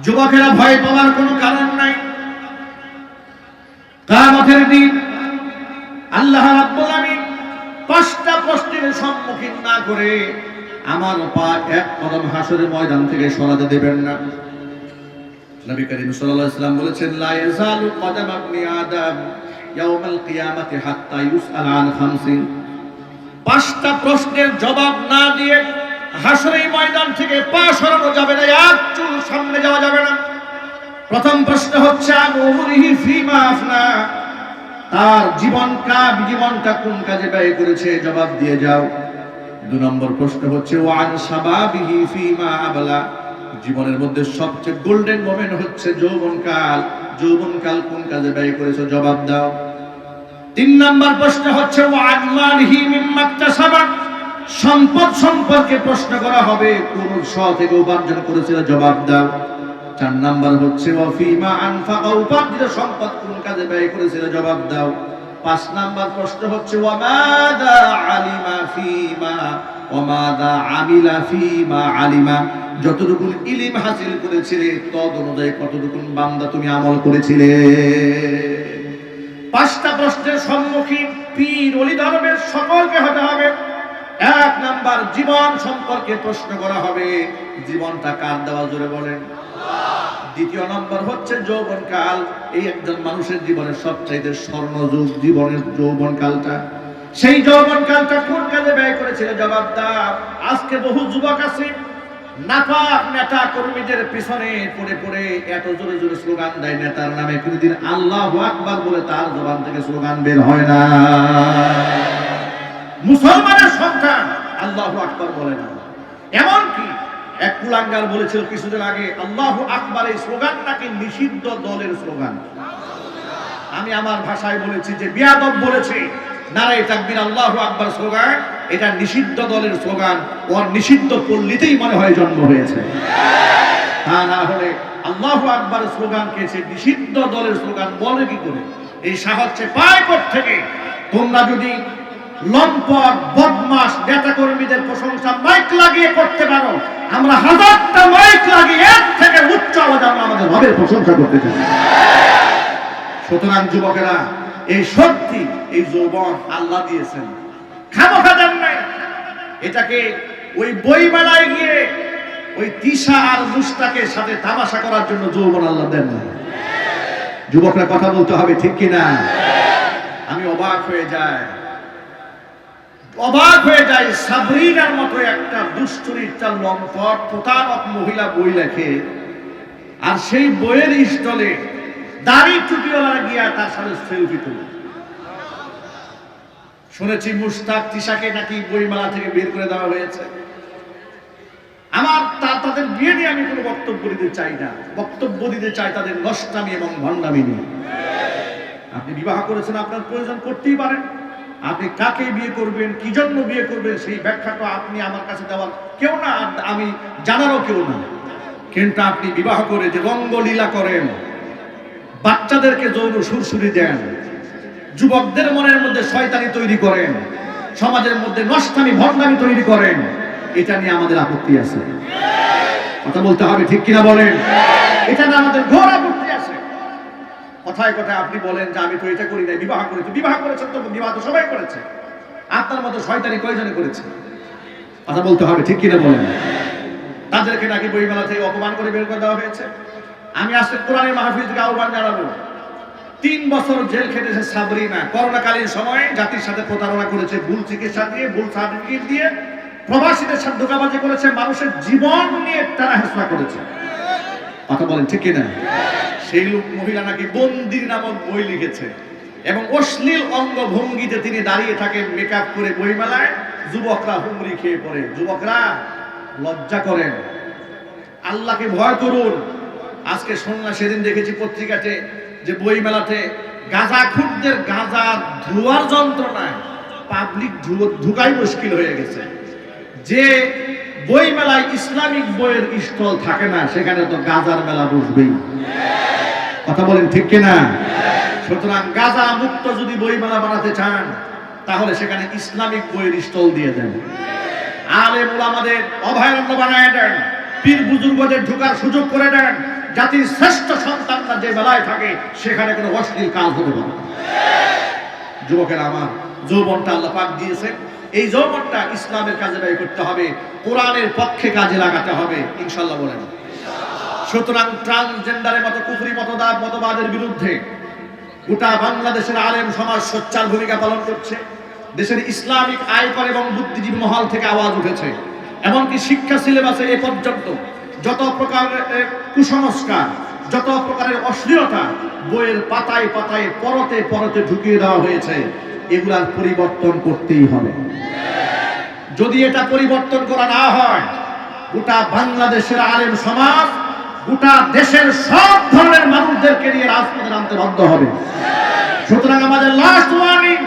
যুবকেরা ভয় পাওয়ার কোনো কারণ নাই। কিয়ামতের দিন আল্লাহ রাব্বুল আলামিন 5টা প্রশ্নের সম্মুখীন না করে আমার পা এক কদম হাসরের ময়দান থেকে সরাতে দেবেন না। নবী করিম সাল্লাল্লাহু আলাইহি ওয়াসাল্লাম বলেছেন, লা ইয়াজালু কদম ইবনি আদম ইয়াউমাল কিয়ামাতি হাত্তা ইউসআল আন খামসিন। 5টা প্রশ্নের জবাব না দিয়ে হাসরের ময়দান থেকে পা সরানো যাবে না, এক চুল সামনে যাওয়া যাবে না। প্রথম প্রশ্ন হচ্ছে আমরিহি ফিমা আফনা, তার জীবনটা কোন কাজে ব্যয় করেছে, জবাব দিয়ে যাও। 2 নম্বর প্রশ্ন হচ্ছে ওয়ান শাবাবিহি ফিমা আবলা, জীবনের মধ্যে সবচেয়ে গোল্ডেন মোমেন্ট হচ্ছে যৌবনকাল কোন কাজে ব্যয় করেছো, জবাব দাও। 3 নম্বর প্রশ্ন হচ্ছে ওয়ান মালিহি মিম্মা ইকতাসাবা, সম্পদ সম্পর্কে প্রশ্ন করা হবে, কোন উৎস থেকে উপার্জন করেছিল, জবাব দাও। 4 নাম্বার হচ্ছে ওয়াফিমা আনফাকা, উপার্জিত সম্পদ কোন কাজে ব্যয় করেছিল, জবাব দাও। 5 নাম্বার প্রশ্ন হচ্ছে ওয়ামাদা আলিমা ফিমা ওয়ামাদা আমিলা ফিমা আলিমা, যতটুকু ইলম হাসিল করেছিলে তদ অনুযায়ী কতটুকু বান্দা তুমি আমল করেছিলে। 5টা প্রশ্নের সম্মুখীন পীর ওলি ধর্মের সকলকে হতে হবে। 1 নাম্বার জীবন সম্পর্কে প্রশ্ন করা হবে, জীবনটা কার দেওয়া, জোরে বলেন। 2 নম্বর হচ্ছে যৌবনকাল, এই একজন মানুষের জীবনের সবচাইতে স্বর্ণযুগ জীবনের যৌবনকালটা, সেই যৌবনকালটা কোন কাজে ব্যয় করেছিল, জবাব দাও। আজকে বহু যুবক আছে নাপাক নেতা কর্মীদের পিছনে পড়ে পড়ে এত জোরে জোরে স্লোগান দেয় নেতার নামে, কোনদিন আল্লাহু আকবার বলে তার জবান থেকে স্লোগান বের হয় না। মুসলমানের সন্তান আল্লাহু আকবার বলে না। এমনকি এক কুলাঙ্গার বলেছিল কিছুদিন আগে, আল্লাহু আকবার এই স্লোগান নাকি নিষিদ্ধ দলের স্লোগান। আমি আমার ভাষায় বলেছি যে বিয়াদব বলেছে, নারায়ে তাকবীর আল্লাহু আকবার স্লোগান এটা নিষিদ্ধ দলের স্লোগান, ওর নিষিদ্ধ পল্লীতেই মনে হয় জন্ম হয়েছে। তা না হলে আল্লাহু আকবার স্লোগানকে সে নিষিদ্ধ দলের স্লোগান বলে কি করে? এই সাহস পায় কোথা থেকে? তোমরা যদি লম্পট বদমাস নেতা কর্মীদের প্রশংসা মাইক লাগিয়ে করতে পারো, আমরা হাজারটা মাইক লাগিয়ে এর থেকে উচ্চ আওয়াজে আমরা আমাদের রবের প্রশংসা করতে চাই। সুতরাং যুবকেরা, এই শক্তি, এই যৌবন আল্লাহ দিয়েছেন, খামোখা দেন নাই। এটাকে ওই বইমেলায় গিয়ে ওই তিশা আর মুস্তাকের সাথে তামাশা করার জন্য যৌবন আল্লাহ দেন না। যুবকরা কথা বলতে হবে, ঠিক কিনা? আমি অবাক হয়ে যাই সাবরিনার মতো একটা দুশ্চরিত্রা লম্পট প্রতারক মহিলা বই লেখে, আর সেই বইয়ের স্টলে দাড়ি টুপিওয়ালা গিয়া তার সাথে সেলফি তোলে। শুনেছি মুস্তাক তিশাকে নাকি বইমেলা থেকে বের করে দেওয়া হয়েছে। আমার তাদের বিয়ে নিয়ে আমি কোনো বক্তব্য দিতে চাই না, বক্তব্য দিতে চাই তাদের নষ্টামি এবং ভণ্ডামি নিয়ে। আপনি বিবাহ করেছেন, আপনার প্রয়োজন করতেই পারেন। আপনি কাকে বিয়ে করবেন, কি জন্য বিয়ে করবেন, সেই ব্যাখ্যাটা আপনি আমার কাছে দেওয়ার কেউ না, আমি জানারও কেউ না। কিন্তু আপনি বিবাহ করে যে রঙ্গলীলা করেন, বাচ্চাদেরকে যৌন সুরসুরি দেন, যুবকদের মনের মধ্যে শয়তানি তৈরি করেন, সমাজের মধ্যে নষ্টামি ভণ্ডামি তৈরি করেন, এটা নিয়ে আমাদের আপত্তি আছে। কথা বলতে হবে, ঠিক কিনা বলেন? এটা নিয়ে আমাদের ঘোর আপত্তি আছে। কথায় কথায় আপনি বলেন যে আমি তো এটা করি নাই, বিবাহ করেছি। বিবাহ করেছেন তো, বিবাহ তো সবাই করেছে, আপনার মতো শয়তানি কয়জনে করেছে? কথা বলতে হবে, ঠিক কিনা বলেন? তাদেরকে নাকি বইমেলা থেকে অপমান করে বের করে দেওয়া হয়েছে। আমি আজকে কোরআনের মাহফিল থেকে আহ্বান জানাবো, 3 বছর জেল খেটেছে সাবরিনা। করোনাকালীন সময়ে জাতির সাথে প্রতারণা করেছে, ভুল চিকিৎসা দিয়ে, ভুল সার্টিফিকেট দিয়ে, প্রবাসীদের সাথে ধোঁকাবাজি করেছে, মানুষের জীবন নিয়ে তারা হেসলা করেছে। কথা বলেন, ঠিক কিনা? সেই লোক মহিলা নাকি বন্দির নামক বই লিখেছে এবং অশ্লীল অঙ্গভঙ্গিতে তিনি দাঁড়িয়ে থাকেন মেকআপ করে বইমেলায়। যুবকরা হুমড়ি খেয়ে পড়ে। যুবকরা লজ্জা করেন, আল্লাহকে ভয় করুন। আজকে শুনলাম, সেদিন দেখেছি পত্রিকাতে যে বইমেলাতে গাঁজাখুরদের গাঁজা ধোয়ার যন্ত্রণায় পাবলিক ঢুকাই মুশকিল হয়ে গেছে। যে বই মেলায় ইসলামিক বইয়ের স্টল থাকে না, সেখানে তো গাঁজার মেলা বসবেই। কথা বলেন, ঠিক কিনা? সুতরাং গাঁজা মুক্ত যদি বই মেলা বানাতে চান, তাহলে সেখানে ইসলামিক বইয়ের স্টল দিয়ে দেন, আলেম ওলামাদের অভয়ারণ্য বানায় দেন, পীর বুজুর্গদের ঢোকার সুযোগ করে দেন। জাতির শ্রেষ্ঠ সন্তানরা যে বেলায় থাকে, সেখানে কোনো অশ্লীল কাজ হতে পারে না। যুবকেরা আমার, যৌবনটা আল্লাহ পাক দিয়েছে, এই যৌবনটা ইসলামের কাজে ব্যয় করতে হবে, কোরআনের পক্ষে কাজে লাগাতে হবে, ইনশাআল্লাহ বলেন। সুতরাং ট্রান্সজেন্ডারের মতো কুফরি মতবাদের বিরুদ্ধে গোটা বাংলাদেশের আলেম সমাজ সোচ্চার ভূমিকা পালন করছে। দেশের ইসলামিক আইকন এবং বুদ্ধিজীবী মহল থেকে আওয়াজ উঠেছে। এমনকি শিক্ষা সিলেবাসে এ পর্যন্ত যত প্রকারের কুসংস্কার, যত প্রকারের অশ্লীলতা বইয়ের পাতায় পাতায় পরতে পরতে ঢুকিয়ে দেওয়া হয়েছে, এগুলার পরিবর্তন করতেই হবে। যদি এটা পরিবর্তন করা না হয়, গোটা বাংলাদেশের আলেম সমাজ গোটা দেশের সব ধরনের মানুষদেরকে নিয়ে রাজপথে নামতে বাধ্য হবে। সুতরাং আমাদের লাস্ট ওয়ার্নিং,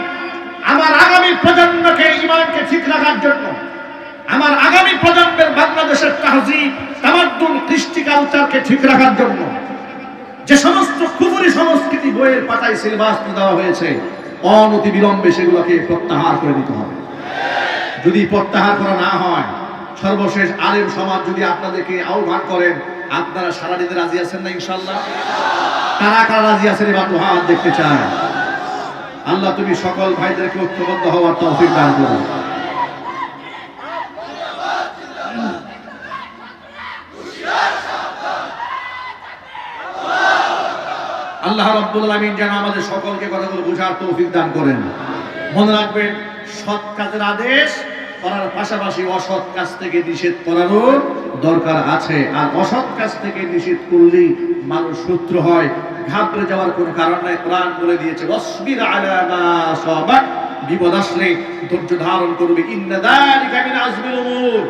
আমার আগামী প্রজন্মকে ঈমানকে ঠিক রাখার জন্য, আমার আগামী প্রজন্মের বাংলাদেশের তাহজিব, তামাদ্দুন, কৃষ্টি কালচারকে ঠিক রাখার জন্য যে সমস্ত কুফরি সংস্কৃতি বইয়ের পাতায় সিলেবাস দেওয়া হয়েছে, অনতি বিলম্বে সেগুলোকে প্রত্যাহার করে দিতে হবে। যদি প্রত্যাহার করা না হয়, সর্বশেষ আলেম সমাজ যদি আপনাদেরকে আহ্বান করেন, আপনারা সারা দিতে রাজি আছেন না? ইনশাআল্লাহ কারা কারা রাজি আছেন? এবার তো হাত দেখতে চাই। আল্লাহ তুমি সকল ভাইদেরকে ঐক্যবদ্ধ হওয়ার তৌফিক দান করুন। আল্লাহ রাব্বুল আলামিন যেন আমাদের সকলকে কথাগুলো বোঝার তৌফিক দান করেন। মনে রাখবেন, সৎ কাজের আদেশ করার পাশাপাশি অসৎ কাজ থেকে নিষেধ করারও দরকার আছে। আর অসৎ কাজ থেকে নিষেধ করলেই মানুষ শত্রু হয়, ঘাবড়ে যাওয়ার কোনো কারণ নাই। কোরআন বলে দিয়েছে, ওয়াসবির আলা মা সাবাক, বিপদ আসলে ধৈর্য ধারণ করবে, ইন্না যালিকা মিন আজমিল উমুর,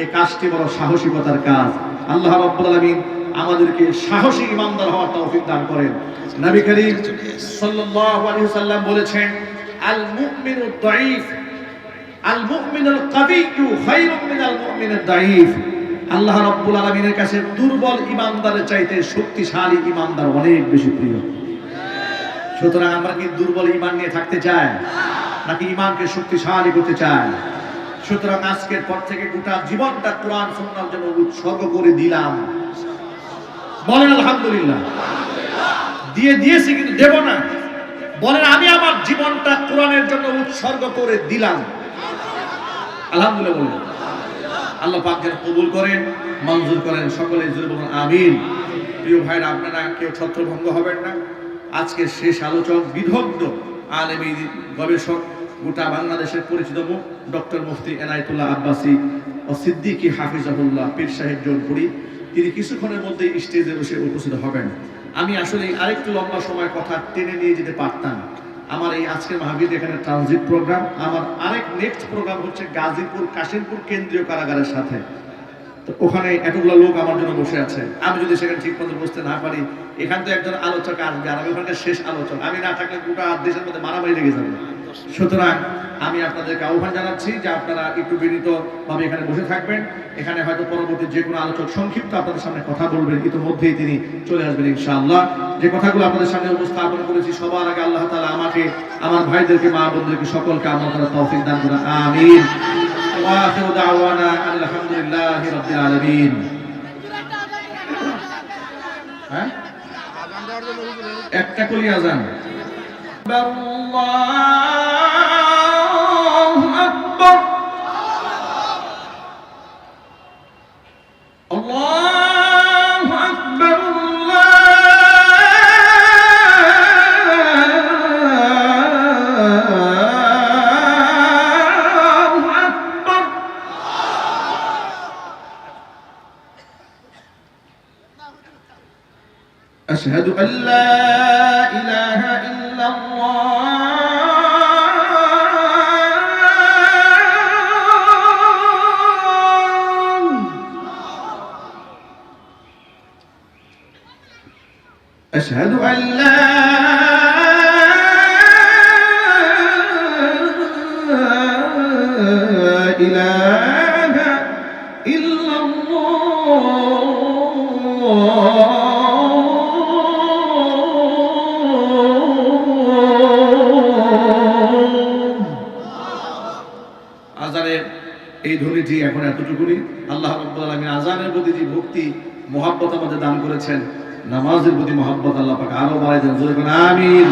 এই কাজটি বড় সাহসিকতার কাজ। আল্লাহ রাব্বুল আলামিন আমাদেরকে সাহসী ইমানদার হওয়ার তৌফিক দান করেন। নবী করিম সাল্লাল্লাহু আলাইহি ওয়াসাল্লাম বলেছেন, আল মুমিনু দাঈফ আল মুমিনুল কাবিয়্যু খায়রুম মিনাল মুমিনিদ দাঈফ। আল্লাহ রাব্বুল আলামিনের কাছে দুর্বল ইমানদারের চাইতে শক্তিশালী ইমানদার অনেক বেশি প্রিয়। সুতরাং আমরা কি দুর্বল ঈমান নিয়ে থাকতে চাই? নাকি ঈমানকে শক্তিশালী করতে চায়? সুতরাং আজকের পর থেকে গোটা জীবনটা কোরআন সুন্নাহর জন্য উৎসর্গ করে দিলাম। বলেন আলহামদুলিল্লাহ। দিয়েছি কিন্তু দেব না। বলেন আমি আমার জীবনটা কোরআনের জন্য উৎসর্গ করে দিলাম। আলহামদুলিল্লাহ বলেন। আল্লাহ পাক যেন কবুল করেন, মঞ্জুর করেন। সকলে জোরে বলুন আমিন। প্রিয় ভাইরা, আপনারা কেউ ছত্রভঙ্গ হবেন না। আজকে শেষ আলোচক বিদগ্ধ আলেমী গবেষক, গোটা বাংলাদেশের পরিচিত মুখ ডক্টর মুফতি এনায়েতুল্লাহ আব্বাসী ও সিদ্দিকী হাফিজাহুল্লাহ পীর সাহেব জৌনপুরি, তিনি কিছুক্ষণের মধ্যে স্টেজে বসে উপস্থিত হবেন। আমি আসলে আরেকটু লম্বা সময় কথা টেনে নিয়ে যেতে পারতাম। আমার এই আজকের মাহফিল এখানে ট্রানজিট প্রোগ্রাম। আমার আরেক নেক্সট প্রোগ্রাম হচ্ছে গাজীপুর কাশিমপুর কেন্দ্রীয় কারাগারের সাথে। তো ওখানে এতগুলো লোক আমার জন্য বসে আছে। আমি যদি সেখানে ঠিক মতো বসতে না পারি, এখান থেকে একজন আলোচক আসবে আর আমি ওখানকার শেষ আলোচক। আমি না থাকলে গোটা দেশের মধ্যে মারামারি লেগে যাবে। সুতরাং আমি আপনাদেরকে আহ্বান জানাচ্ছি যে আপনারা একটু বিনীতভাবে এখানে বসে থাকবেন। এখানে হয়তো পরবর্তী যে কোনো আলোচক সংক্ষিপ্ত আপনাদের সামনে কথা বলবেন, ইতিমধ্যেই তিনি চলে আসবেন ইনশাআল্লাহ। যে কথাগুলো আপনাদের সামনে উপস্থাপন করেছি, সবার আগে আল্লাহ তাআলা আমাকে, আমার ভাইদেরকে, মা বোনদেরকে সকলকে আমল করার তৌফিক দান করুন। আমিন। ওয়া আখিরু দাওয়ানা আলহামদুলিল্লাহি রাব্বিল আলামিন। হ্যাঁ, একটা কলি আজান। আল্লাহু আকবার, আল্লাহু আকবার, আল্লাহু আকবার। আশহাদু আল্লা ইলাহা ইল্লাল্লাহ أشهد أن لا إله إلا আজানের এই ধ্বনিটি এখন এতটুকুনি। আল্লাহ রাব্বুল আলামিন আজানের প্রতি যে ভক্তি মহব্বত আমাদের দান করেছেন, নামাজের প্রতি মহব্বত আল্লাহ পাক আরো বাড়ায় দেন। আমিন।